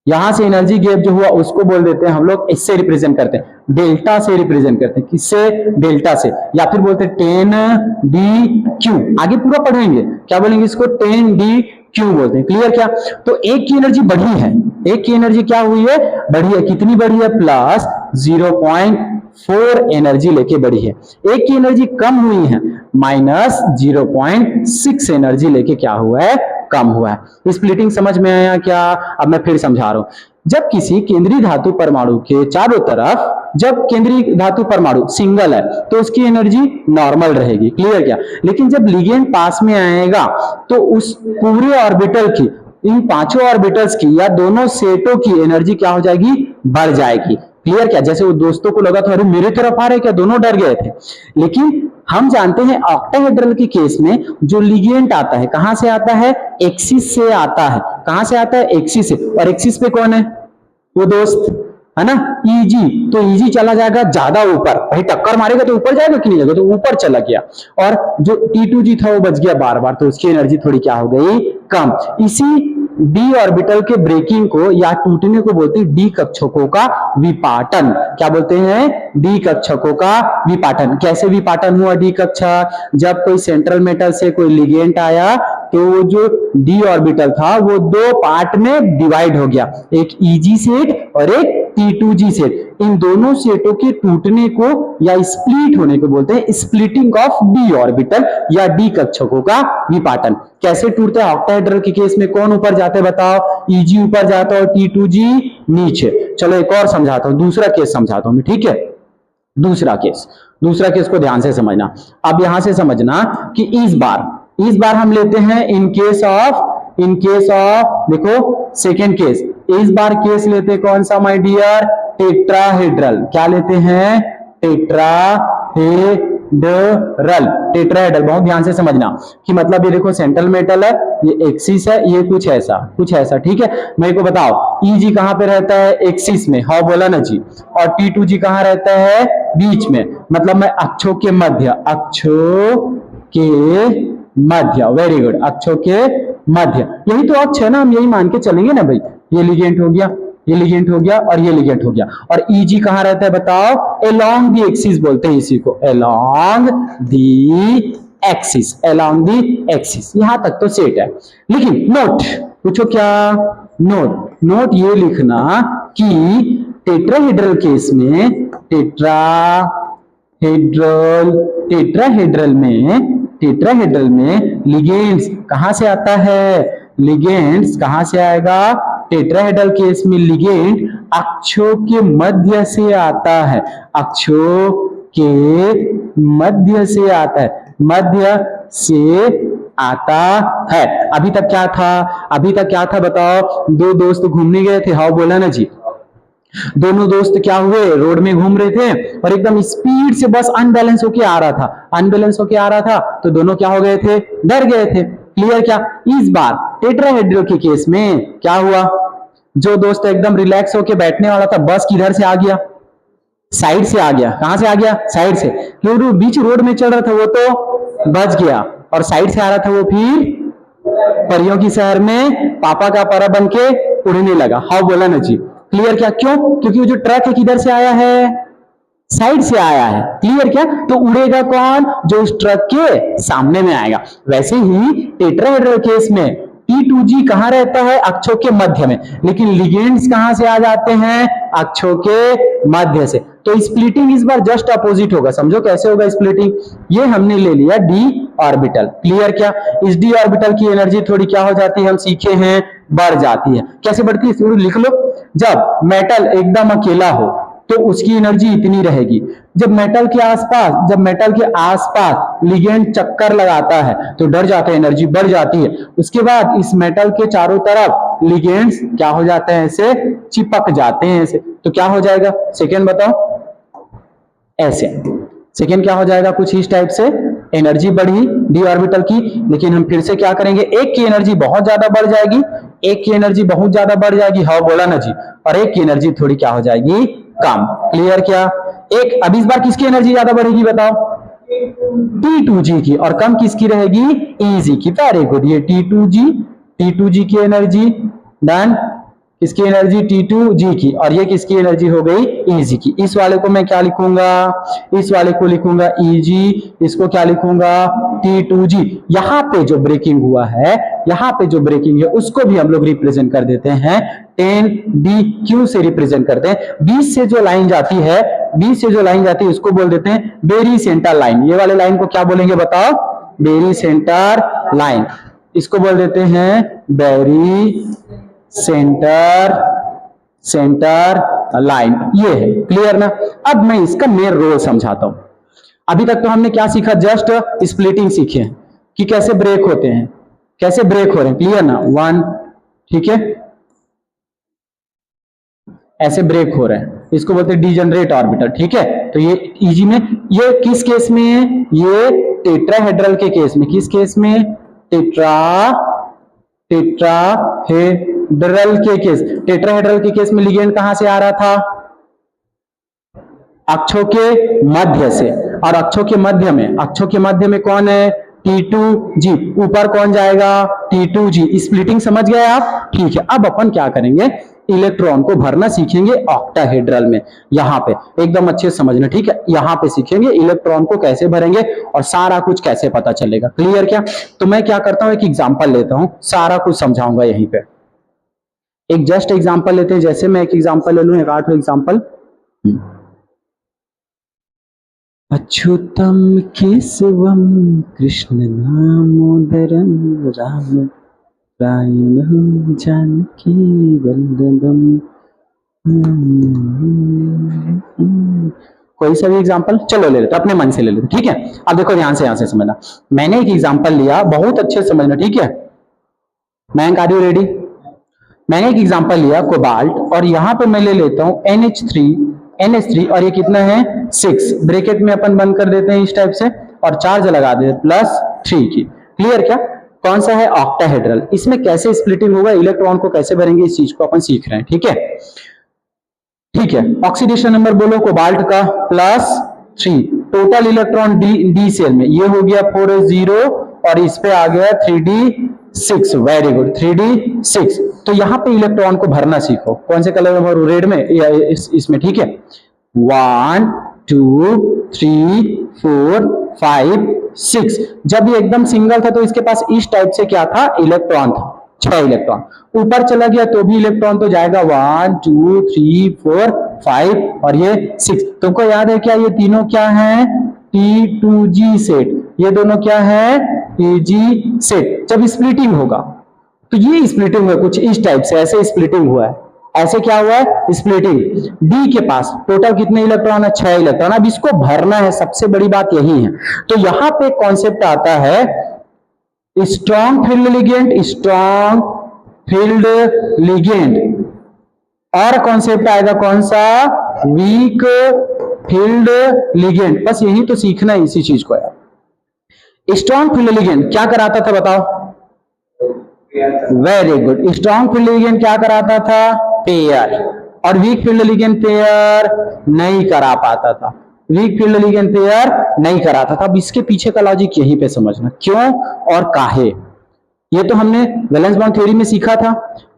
यहां से एनर्जी गैप जो हुआ उसको बोल देते हैं हम लोग, इससे रिप्रेजेंट करते हैं, डेल्टा से रिप्रेजेंट करते हैं। किससे, डेल्टा से, या फिर बोलते हैं 10dq। आगे पूरा पढ़ेंगे, क्या बोलेंगे इसको, 10dq बोलते हैं। क्लियर क्या। तो एक की एनर्जी बढ़ी है, एक की एनर्जी क्या हुई है, बढ़ी है, कितनी बढ़ी है, प्लस 0.4 एनर्जी लेके बढ़ी है। एक की एनर्जी कम हुई है, माइनस 0.6 एनर्जी लेके क्या हुआ है, कम हुआ है। स्प्लिटिंग समझ में आया क्या, अब मैं फिर समझा रहा हूं। जब किसी केंद्रीय धातु परमाणु के चारों तरफ, जब केंद्रीय धातु परमाणु सिंगल है तो उसकी एनर्जी नॉर्मल रहेगी। क्लियर क्या। लेकिन जब लिगेंड पास में आएगा तो उस पूरे ऑर्बिटल की, इन पांचों ऑर्बिटल्स की या दोनों सेटों की एनर्जी क्या हो जाएगी, बढ़ जाएगी। क्लियर क्या। जैसे वो दोस्तों को लगा था अरे मेरे तरफ आ रहे क्या, दोनों डर गए थे। लेकिन हम जानते हैं ऑक्टाहेड्रल के केस में जो लिगेंड आता है कहां से आता है, एक्सिस से आता है। कहां से आता है, एक्सिस से। और एक्सिस पे कौन है, वो दोस्त है ना, EG। तो EG चला जाएगा ज्यादा ऊपर, भाई टक्कर मारेगा तो ऊपर जाएगा कि नहीं जाएगा, तो ऊपर चला गया। और जो T2G था वो बच गया बार बार, तो उसकी एनर्जी थोड़ी क्या हो गई, कम। इसी डी ऑर्बिटल के ब्रेकिंग को या टूटने को बोलते हैं डी कक्षकों का विपाटन। क्या बोलते हैं, डी कक्षकों का विपाटन। कैसे विपाटन हुआ डी कक्षक, जब कोई सेंट्रल मेटल से कोई लिगेंड आया तो वो जो डी ऑर्बिटल था वो दो पार्ट में डिवाइड हो गया, एक EG सेट और एक T2G सेट, इन दोनों सेटों के टूटने को या स्प्लिट होने को बोलते हैं स्प्लिटिंग ऑफ d ऑर्बिटल या d कक्षकों का विपाटन। कैसे टूटता है ऑक्टाहेड्रल के केस में? कौन ऊपर जाते हैं बताओ? Eg ऊपर जाता है और T2G नीचे। चलो एक और समझाता हूं, दूसरा केस समझाता हूं मैं, ठीक है? दूसरा केस को ध्यान से समझना। अब यहां से समझना कि इस बार हम लेते हैं इन केस ऑफ देखो सेकेंड केस, इस बार केस लेते कौन सा माय डियर? टेट्राहेड्रल। क्या लेते हैं? टेट्राहेड्रल। बहुत ध्यान से समझना कि मतलब ये देखो सेंट्रल मेटल है, ये एक्सिस है, ये कुछ ऐसा, ठीक है? मेरे को बताओ Eg कहां पे रहता है? एक्सिस में, हाँ बोला ना जी। और T2G कहां रहता है? बीच में, मतलब मैं अक्षों के मध्य, वेरी गुड, अक्षों के मध्य। यही तो अक्ष है ना, हम यही मान के चलेंगे ना भाई। ये लिगेंड हो गया, ये लिगेंड हो गया और ये लिगेंड हो गया। और Eg कहां रहता है बताओ? अलोंग दी एक्सिस बोलते हैं इसी को, अलोंग दी एक्सिस। यहां तक तो सेट है। लेकिन नोट, पूछो क्या? नोट ये लिखना कि टेट्राहेड्रल केस में टेट्राहेड्रल में लिगेंड्स कहां से आता है? लिगेंड्स कहां से आएगा? टेट्राहेड्रल केस में लिगेंड अक्षों के मध्य से आता है, अक्षों के मध्य से आता है। अभी तक क्या था बताओ? दो दोस्त घूमने गए थे, हाँ बोला ना जी। दोनों दोस्त क्या हुए? रोड में घूम रहे थे और एकदम स्पीड से बस अनबैलेंस होके आ रहा था, तो दोनों क्या हो गए थे? डर गए थे। क्लियर क्या? इस बार टेट्राहेड्रल के केस में क्या हुआ? जो दोस्त एकदम रिलैक्स होके बैठने वाला था, बस किधर से आ गया? साइड से आ गया। कहां से आ गया? साइड से। जो बीच रोड में चल रहा था वो तो बच गया, और साइड से आ रहा था वो फिर परियों की शहर में पापा का परा बन के उड़ने लगा। हाँ बोला ना जी। क्लियर क्या? क्यों? क्योंकि वो जो ट्रक है किधर से आया है? साइड से आया है। क्लियर क्या? तो उड़ेगा कौन? जो उस ट्रक के सामने में आएगा। वैसे ही टेट्राहेड्रल केस में T2G कहां रहता है? अक्षों के मध्य में। लेकिन लिगेंड्स कहां से आ जाते हैं? अक्षों के मध्य से। तो स्प्लिटिंग इस बार जस्ट अपोजिट होगा। समझो कैसे होगा स्प्लिटिंग? ये हमने ले लिया d ऑर्बिटल। क्लियर क्या? इस d ऑर्बिटल की एनर्जी थोड़ी क्या हो जाती है? हम सीखे हैं, बढ़ जाती है। कैसे बढ़ती है? लिख लो। जब मेटल एकदम अकेला हो तो उसकी एनर्जी इतनी रहेगी। जब मेटल के आसपास लिगेंड चक्कर लगाता है तो डर जाता है, एनर्जी बढ़ जाती है। उसके बाद इस मेटल के चारों तरफ लिगेंड्स क्या हो जाते हैं? ऐसे चिपक जाते हैं ऐसे। तो क्या हो जाएगा? सेकेंड बताओ। ऐसे सेकेंड क्या हो जाएगा? कुछ इस टाइप से। एनर्जी बढ़ी डी ऑर्बिटल की, लेकिन हम फिर से क्या करेंगे? एक की एनर्जी बहुत ज्यादा बढ़ जाएगी, हाँ बोला ना जी। और एक की एनर्जी थोड़ी क्या हो जाएगी? कम। क्लियर क्या? एक अब इस बार किसकी एनर्जी ज्यादा बढ़ेगी बताओ? T2G की। और कम किसकी रहेगी? Eg की। Very good. ये T2G की एनर्जी डन। किसकी एनर्जी? T2G की। और ये किसकी एनर्जी हो गई? Eg की। इस वाले को मैं क्या लिखूंगा? इस वाले को लिखूंगा Eg, इसको क्या लिखूंगा? T2G। यहाँ पे जो ब्रेकिंग है उसको भी हम लोग रिप्रेजेंट कर देते हैं 10dq से रिप्रेजेंट करते हैं। 20 से जो लाइन जाती है उसको बोल देते हैं बेरी सेंटर लाइन। ये वाले लाइन को क्या बोलेंगे बताओ? Very centre line. इसको बोल देते हैं बेरी सेंटर लाइन। ये है। क्लियर ना? अब मैं इसका मेन रोल समझाता हूं। अभी तक तो हमने क्या सीखा? जस्ट स्प्लिटिंग सीखे कि कैसे ब्रेक होते हैं, कैसे ब्रेक हो रहे हैं। क्लियर ना? 1, ठीक है, ऐसे ब्रेक हो रहे हैं, इसको बोलते हैं डीजनरेट ऑर्बिटल। ठीक है, तो ये Eg में, ये किस केस में है? ये टेट्राहेड्रल के केस में। किस केस में? टेट्राहेड्रल के केस में लिगेंड कहां से आ रहा था? अक्षों के मध्य से। और अक्षों के मध्य में कौन है? T2G। ऊपर कौन जाएगा? T2G। स्प्लिटिंग समझ गए आप? ठीक है, अब अपन क्या करेंगे? इलेक्ट्रॉन को भरना सीखेंगे ऑक्टाहेड्रल में। यहां पे एकदम अच्छे से समझना, ठीक है? यहां पे सीखेंगे इलेक्ट्रॉन को कैसे भरेंगे और सारा कुछ कैसे पता चलेगा। क्लियर क्या? तो मैं क्या करता हूं, एक एग्जांपल लेता हूं, सारा कुछ समझाऊंगा यहीं पे। एक जस्ट एग्जांपल लेते हैं, जैसे मैं एक एग्जांपल ले लूं, एक आठ एग्जांपल। अच्युतम केशवम कृष्ण दामोदरम राम रायणं जानकी वल्लभम। कोई सा भी एग्जांपल चलो ले लेते, अपने मन से ले लेते, ठीक है। अब देखो ध्यान से, यहां से समझना। मैंने एक एग्जांपल लिया, बहुत अच्छे से समझना, ठीक है। मैं आर यू रेडी? मैंने एक एग्जांपल लिया कोबाल्ट, और यहां पे मैं ले लेता हूं NH3 और ये कितना है 6, ब्रैकेट में अपन बंद कर देते हैं इस टाइप से, और चार्ज लगा देते +3 की। क्लियर क्या? कौन सा है? ऑक्टाहेड्रल। इसमें कैसे स्प्लिटिंग होगा, इलेक्ट्रॉन को कैसे भरेंगे, इस चीज को अपन सीख रहे हैं, ठीक है। ठीक है, ऑक्सीडेशन नंबर बोलो कोबाल्ट का +3, टोटल इलेक्ट्रॉन डी सेल में ये हो गया 4s0, और इस पे आ गया 3d6। Very good, 3d6। तो यहां पे इलेक्ट्रॉन को भरना सीखो। कौन से कलर में भरो? रेड में या इसमें, ठीक है। 1 2 3 4 5 6। जब ये एकदम सिंगल था तो इसके पास इस टाइप से क्या था? इलेक्ट्रॉन था, 6 इलेक्ट्रॉन। ऊपर चला गया तो भी इलेक्ट्रॉन तो जाएगा 1 2 3 4 5 और ये 6। तुमको याद है क्या? ये तीनों क्या है? T2G set. ये दोनों क्या है? Tg set. जब स्प्लिटिंग होगा तो ये स्प्लिटिंग हुआ कुछ इस टाइप से, ऐसे स्प्लिटिंग हुआ है। ऐसे क्या हुआ है? स्प्लिटिंग। डी के पास टोटल कितने इलेक्ट्रॉन है? 6 इलेक्ट्रॉन। अब इसको भरना है, सबसे बड़ी बात यही है। तो यहां पे कॉन्सेप्ट आता है strong field ligand, strong field ligand, और कॉन्सेप्ट आएगा कौन सा? Weak field ligand. बस यही तो सीखना है इसी चीज को यार। स्ट्रॉन्ग फील्ड लिगेंड क्या कराता था बताओ? Very good, strong field ligand क्या कराता था? पेयर। और वीक फील्ड लिगेंड पेयर नहीं करा पाता था। वीक फील्ड लिगेंड पेयर नहीं कराता था। अब इसके पीछे का लॉजिक यहीं पे समझना, क्यों और काहे। ये तो हमने वैलेंस बॉन्ड थ्योरी में सीखा था।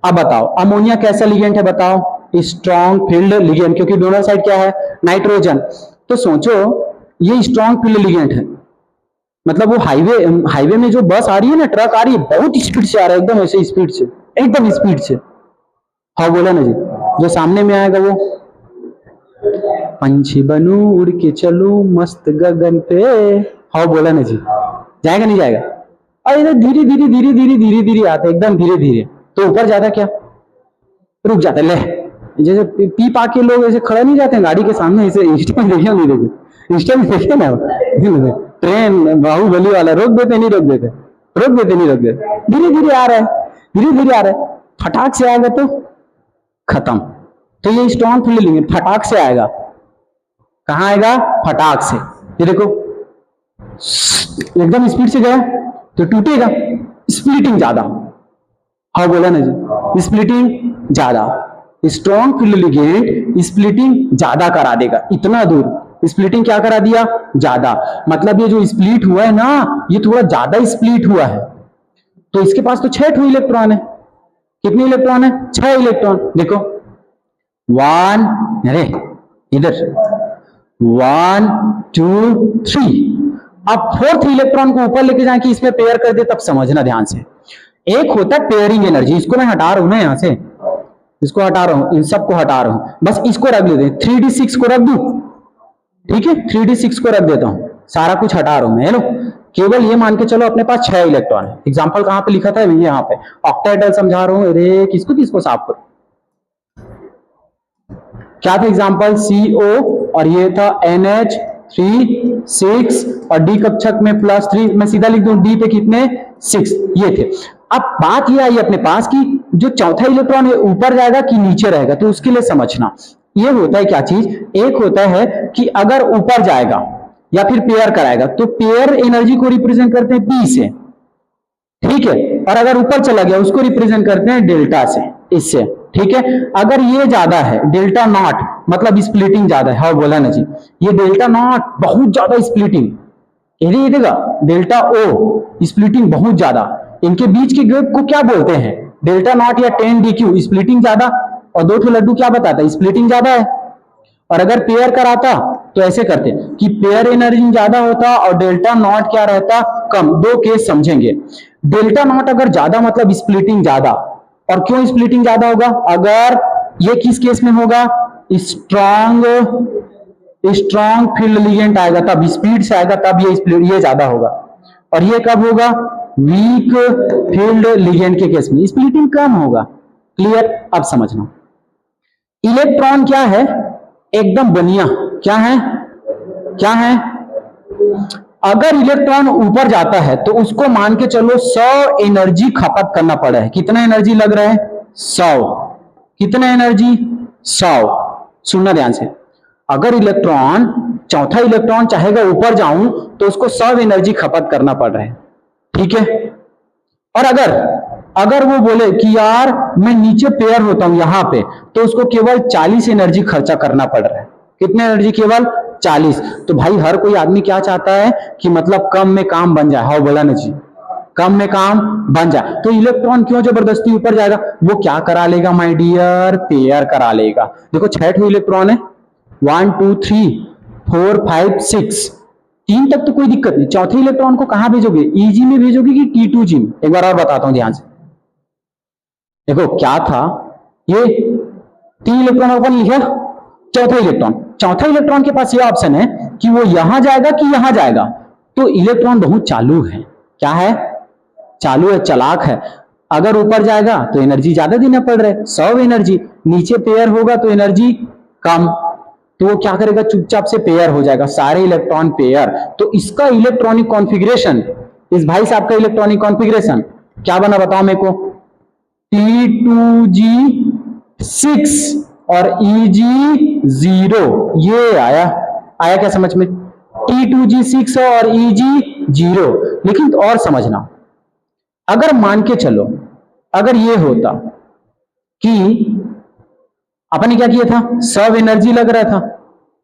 अब बताओ अमोनिया कैसा लिगेंड है? बताओ स्ट्रॉन्ग फील्ड लिगेंड, क्योंकि दोनों साइड क्या है? नाइट्रोजन। तो सोचो ये स्ट्रॉन्ग फील्ड लिगेंड है, मतलब वो हाईवे में जो बस आ रही है ना, ट्रक आ रही है, बहुत स्पीड से आ रहा है, एकदम ऐसे स्पीड से, एकदम स्पीड से। हाँ बोला ना जी, जो सामने में आएगा वो पंछी बनू उड़ के चलू मस्त गगन पे। हाँ बोला ना जी, जाएगा नहीं जाएगा? और इधर धीरे धीरे धीरे धीरे धीरे धीरे आते, एकदम धीरे धीरे, तो ऊपर जाता क्या? रुक जाता। ले जैसे पी पा के लोग ऐसे खड़े नहीं जाते हैं गाड़ी के सामने, ऐसे इंस्टा में देखे नहीं देखे? इंस्टा में देखे ना, ट्रेन बाहुबली वाला, रोक देते नहीं रोक देते, रोक देते नहीं रोक देते, धीरे धीरे आ रहा है, धीरे धीरे आ रहा है, फटाक से आएगा तो खत्म। तो ये स्ट्रॉन्ग फील्ड लिगेंड फटाक से आएगा। कहां आएगा? फटाक से। ये देखो एकदम स्पीड से गया तो टूटेगा, स्प्लिटिंग ज्यादा। हाँ बोला ना जी, स्प्लिटिंग ज्यादा। स्ट्रॉन्ग फील्ड लिगेंड स्प्लिटिंग ज्यादा करा देगा, इतना दूर स्प्लिटिंग क्या करा दिया? ज्यादा। मतलब ये जो स्प्लिट हुआ है ना, ये थोड़ा ज्यादा स्प्लिट हुआ है। तो इसके पास तो 6 इलेक्ट्रॉन है। कितने इलेक्ट्रॉन है? 6 इलेक्ट्रॉन। देखो 1, अरे इधर 1 2 3। अब 4th इलेक्ट्रॉन को ऊपर लेके जाके इसमें पेयर कर दे, तब समझना ध्यान से। एक होता है पेयरिंग एनर्जी, इसको मैं हटा रहा हूं ना, यहां से इसको हटा रहा हूं, इन सबको हटा रहा हूं, बस इसको रख लेते हैं। 3d6 को रख दूं, ठीक है, 3d6 को रख देता हूं, सारा कुछ हटा रहा हूं मैं। हेलो, केवल ये मान के चलो अपने पास 6 इलेक्ट्रॉन है। एग्जांपल कहां पे लिखा था? यहां पे ऑक्टाहेड्रल समझा रहा हूं। अरे किसको किसको साफ करो। क्या था एग्जांपल? CO, और ये था NH3 6, और डी कक्षक में +3, मैं सीधा लिख दूं डी पे कितने? 6, ये थे। अब बात ये आई अपने पास कि जो चौथा इलेक्ट्रॉन है ऊपर जाएगा कि नीचे रहेगा, तो उसके लिए समझना ये होता है क्या चीज। एक होता है कि अगर ऊपर जाएगा या फिर पेयर कराएगा, तो पेयर एनर्जी को रिप्रेजेंट करते हैं P से, ठीक है, और अगर ऊपर चला गया उसको रिप्रेजेंट करते हैं डेल्टा से, इससे, ठीक है। अगर ये ज्यादा है डेल्टा नॉट, मतलब स्प्लिटिंग ज्यादा है। हाँ बोला ना जी, ये डेल्टा नॉट बहुत ज्यादा स्प्लिटिंग, ये देगा डेल्टा O स्प्लिटिंग बहुत ज्यादा। इनके बीच के गैप को क्या बोलते हैं? डेल्टा नॉट या 10dq, स्प्लिटिंग ज्यादा। और दो ठो लड्डू क्या बताता है? स्प्लिटिंग ज्यादा है। और अगर पेयर कराता तो ऐसे करते कि पेयर एनर्जी ज्यादा होता और डेल्टा नॉट क्या रहता? कम। दो केस समझेंगे। डेल्टा नॉट अगर ज्यादा मतलब स्प्लिटिंग ज्यादा, और क्यों स्प्लिटिंग ज्यादा होगा? अगर ये किस केस में होगा? स्ट्रॉन्ग फील्ड लिगेंड आएगा तब, स्पीड से आएगा तब ये ज्यादा होगा। और ये कब होगा? वीक फील्ड लिगेंड के केस में स्प्लिटिंग कम होगा। क्लियर? अब समझना, इलेक्ट्रॉन क्या है? एकदम बढ़िया। क्या है? क्या है? अगर इलेक्ट्रॉन ऊपर जाता है तो उसको मान के चलो 100 एनर्जी खपत करना पड़ा है। कितना एनर्जी लग रहा है? 100। कितना एनर्जी? 100। सुनना ध्यान से, अगर इलेक्ट्रॉन, चौथा इलेक्ट्रॉन चाहेगा ऊपर जाऊं तो उसको 100 एनर्जी खपत करना पड़ रहा है। ठीक है? और अगर वो बोले कि यार मैं नीचे पेयर होता हूं यहां पे, तो उसको केवल 40 एनर्जी खर्चा करना पड़ रहा है। कितने एनर्जी? केवल 40। तो भाई हर कोई आदमी क्या चाहता है कि मतलब कम में काम बन जाए। हाँ बोला ना जी, कम में काम बन जाए। तो इलेक्ट्रॉन क्यों जबरदस्ती ऊपर जाएगा? वो क्या करा लेगा माय डियर? पेयर करा लेगा। देखो 6 इलेक्ट्रॉन है, 1 2 3 4 5 6, 3 तक तो कोई दिक्कत नहीं। चौथे इलेक्ट्रॉन को कहां भेजोगे? ईजी में भेजोगे कि T2G में? एक बार और बताता हूं ध्यान से। देखो क्या था, ये 3 इलेक्ट्रॉन ओपन लिखा, चौथा इलेक्ट्रॉन के पास ये ऑप्शन है कि वो यहां जाएगा कि यहां जाएगा। तो इलेक्ट्रॉन बहुत चालू है। क्या है? चालू है, चालाक है। अगर ऊपर जाएगा तो एनर्जी ज्यादा देना पड़ रहा है, 100 एनर्जी। नीचे पेयर होगा तो एनर्जी कम। तो वो क्या करेगा? चुपचाप से पेयर हो जाएगा, सारे इलेक्ट्रॉन पेयर। तो इसका इलेक्ट्रॉनिक कॉन्फ़िगरेशन, इस भाई साहब का इलेक्ट्रॉनिक कॉन्फ़िगरेशन क्या बना बताओ मेरे को? T2G6 और EG0। ये आया क्या समझ में? T2G6 और EG0। लेकिन और समझना, अगर मान के चलो अगर ये होता कि अपन ने क्या किया था? 100 एनर्जी लग रहा था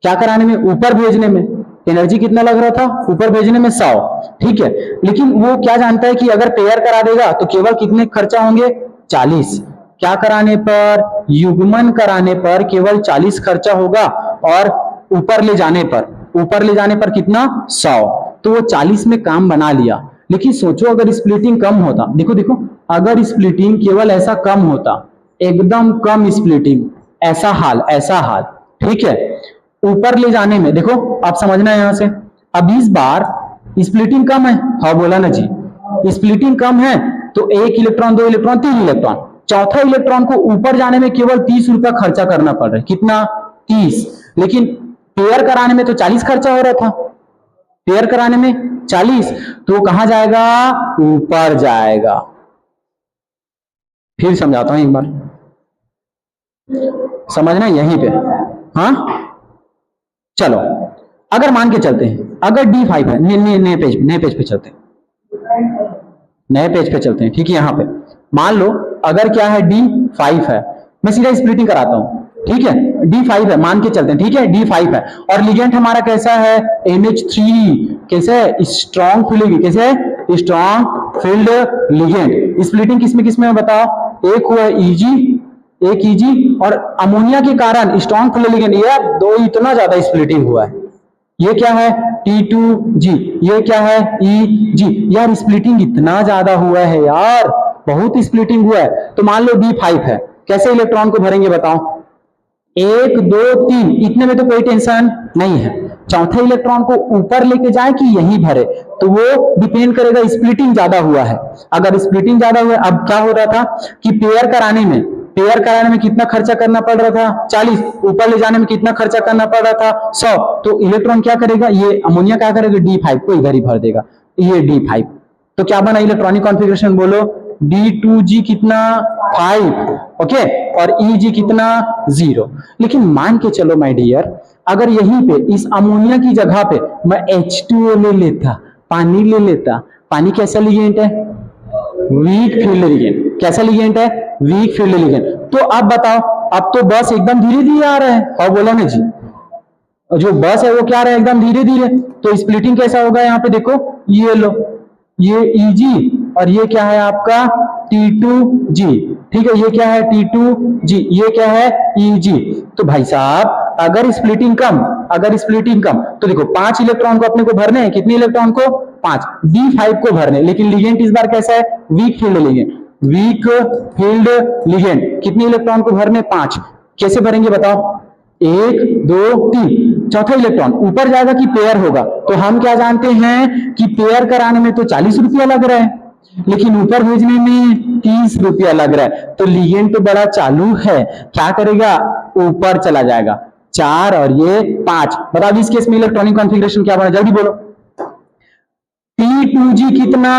क्या कराने में? ऊपर भेजने में। एनर्जी कितना लग रहा था? ऊपर भेजने में 100। ठीक है, लेकिन वो क्या जानता है कि अगर पेयर करा देगा तो केवल कितने खर्चा होंगे? 40। क्या कराने पर? युग्मन कराने पर केवल 40 खर्चा होगा। और ऊपर ले जाने पर कितना? 100। तो वो 40 में काम बना लिया। लेकिन सोचो अगर स्प्लिटिंग कम होता, देखो अगर स्प्लिटिंग केवल ऐसा कम होता, एकदम कम स्प्लिटिंग, ऐसा हाल, ठीक है, ऊपर ले जाने में, देखो आप समझना है यहां से। अब इस बार स्प्लिटिंग कम है। हाँ बोला ना जी, स्प्लिटिंग कम है तो 1 इलेक्ट्रॉन, 2 इलेक्ट्रॉन, 3 इलेक्ट्रॉन, चौथा इलेक्ट्रॉन को ऊपर जाने में केवल 30 रुपया खर्चा करना पड़ रहा है। कितना? 30। लेकिन पेयर कराने में तो 40 खर्चा हो रहा था, पेयर कराने में 40। तो कहां जाएगा? ऊपर जाएगा। फिर समझाता हूं एक बार, समझना यहीं पे। हाँ चलो, अगर मान के चलते हैं, अगर D5 है, नए पेज पे चलते हैं, ठीक है। यहां पे मान लो अगर क्या है? D5 है। मैं सीधा स्प्लिटिंग कराता हूं, ठीक है। D5 है, मान के चलते हैं, ठीक है, D5 है। और लिगेंड हमारा कैसा है? NH3। कैसे है? Strong field ligand. कैसे है? Strong field ligand. स्प्लिटिंग किसमें बताओ? एक हुआ एक EG और अमोनिया के कारण स्ट्रॉन्ग फील्ड लिगेंड, ये दो इतना ज्यादा स्प्लिटिंग हुआ है। ये क्या है? T2G। ये क्या है? EG। यार स्प्लिटिंग इतना ज्यादा हुआ है यार, बहुत स्प्लिटिंग हुआ है। तो मान लो D5 है, कैसे इलेक्ट्रॉन को भरेंगे बताओ? 1 2 3, इतने में तो कोई टेंशन नहीं है। चौथे इलेक्ट्रॉन को ऊपर लेके जाए कि यहीं भरे, तो वो डिपेंड करेगा, स्प्लिटिंग ज्यादा हुआ है। अगर स्प्लिटिंग ज्यादा हुआ, अब क्या हो रहा था कि पेयर कराने में कितना खर्चा करना पड़ रहा था? 40। ऊपर ले जाने में कितना खर्चा करना पड़ रहा था? 100। तो इलेक्ट्रॉन क्या करेगा? ये अमोनिया क्या करेगा? D5 को इधर ही भर देगा। ये D5। तो क्या बना इलेक्ट्रॉनिक कॉन्फ़िगरेशन? बोलो। D2G कितना? 5। ओके, और EG कितना? 0। लेकिन मान के चलो माय डियर, अगर यहीं पे इस अमोनिया की जगह पे मैं H2O ले लेता, पानी ले लेता। पानी कैसा लिगेंड है? Weak field ligand. कैसा लिगेंड है? Weak field ligand. तो अब बताओ, अब तो बस एकदम धीरे धीरे आ रहा है। हाँ बोला ना जी, जो बस है वो क्या आ रहा है? एकदम धीरे धीरे। तो स्प्लिटिंग कैसा होगा? यहाँ पे देखो, ये लो, ये EG और ये क्या है आपका? T2G। ठीक है, ये क्या है? T2G। ये क्या है? EG। तो भाई साहब अगर स्प्लिटिंग कम तो देखो 5 इलेक्ट्रॉन को अपने को भरने हैं। कितने इलेक्ट्रॉन को? 5। D5 को भरने। लेकिन लिगेंड इस बार कैसा है? Weak field ligand. Weak field ligand, कितने इलेक्ट्रॉन को भरने? 5। कैसे भरेंगे बताओ? 1 2 3, चौथा इलेक्ट्रॉन ऊपर जाएगा कि पेयर होगा? तो हम क्या जानते हैं कि पेयर कराने में तो 40 रुपया लग रहा है, लेकिन ऊपर भेजने में 30 रुपया लग रहा है। तो लिगेंड तो बड़ा चालू है, क्या करेगा? ऊपर चला जाएगा। 4 और ये 5। बताओ इस केस में इलेक्ट्रॉनिक कॉन्फ़िगरेशन क्या बना? जल्दी बोलो। T2G कितना?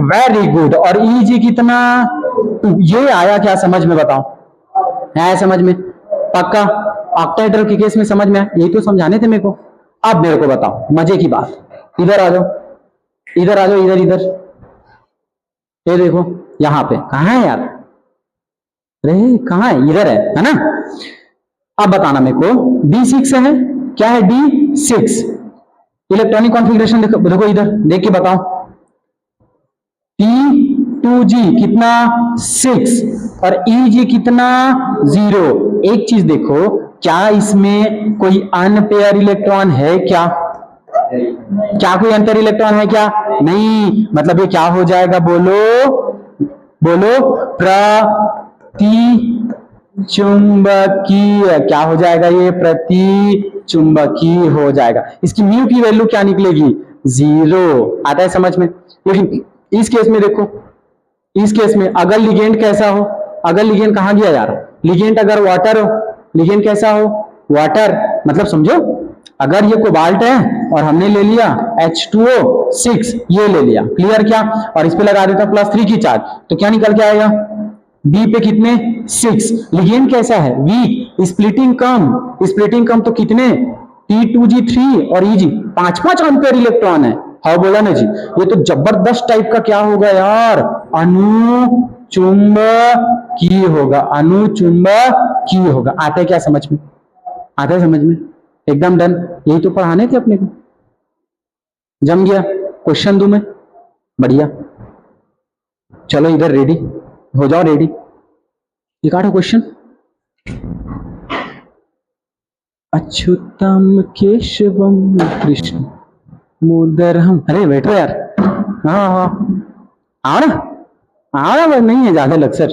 Very good. और EG कितना? 2। ये आया क्या समझ में? बताओ, है समझ में? पक्का? ऑक्टाहेड्रल के केस में समझ में आया? यही तो समझाने थे मेरे को। अब मेरे को बताओ मजे की बात, इधर आ जाओ, इधर आ जाओ, इधर इधर, ये देखो यहां पे। कहां है यार? अरे कहां है? इधर है ना? अब बताना मेरे को, D6 है, क्या है? D6। इलेक्ट्रॉनिक कॉन्फ़िगरेशन देखो, देखो इधर देख के बताओ। T2G कितना? 6 और EG कितना? 0। एक चीज देखो, क्या इसमें कोई अनपेयर इलेक्ट्रॉन है क्या? क्या कोई अंतर इलेक्ट्रॉन है क्या? नहीं। मतलब ये क्या हो जाएगा? बोलो बोलो, प्रतिचुंबकीय। क्या हो जाएगा? ये प्रतिचुंबकीय हो जाएगा। इसकी म्यू की वैल्यू क्या निकलेगी? 0। आता है समझ में? लेकिन इस केस में देखो, इस केस में अगर लिगेंड कैसा हो, अगर लिगेंड कहां गया यार? लिगेंड अगर वाटर हो, लिगेंड कैसा हो? वाटर। मतलब समझो, अगर ये कोबाल्ट है और हमने ले लिया H2O6, ये ले लिया, क्लियर क्या? और इस पे लगा देता +3 की चार्ज, तो क्या निकल के आएगा? B पे कितने? 6। लिगेंड कैसा है? वीक, स्प्लिटिंग कम, स्प्लिटिंग कम तो कितने? T2G3 और EG 5-5 एम्पीयर इलेक्ट्रॉन है। हाँ बोला ना जी, ये तो जबरदस्त टाइप का क्या होगा यार? अणुचुंबकीय होगा, अणुचुंबकीय होगा। आता है क्या समझ में? आता है समझ में? एकदम डन। यही तो पढ़ाने थे अपने को। जम गया? क्वेश्चन दूं मैं? बढ़िया, चलो इधर रेडी हो जाओ, रेडी। ये काटो क्वेश्चन। अच्युतम केशवम कृष्ण मुदरहम। अरे बैठो यार। हाँ हाँ, आओ ना, आओ ना, नहीं है ज्यादा लक्सर।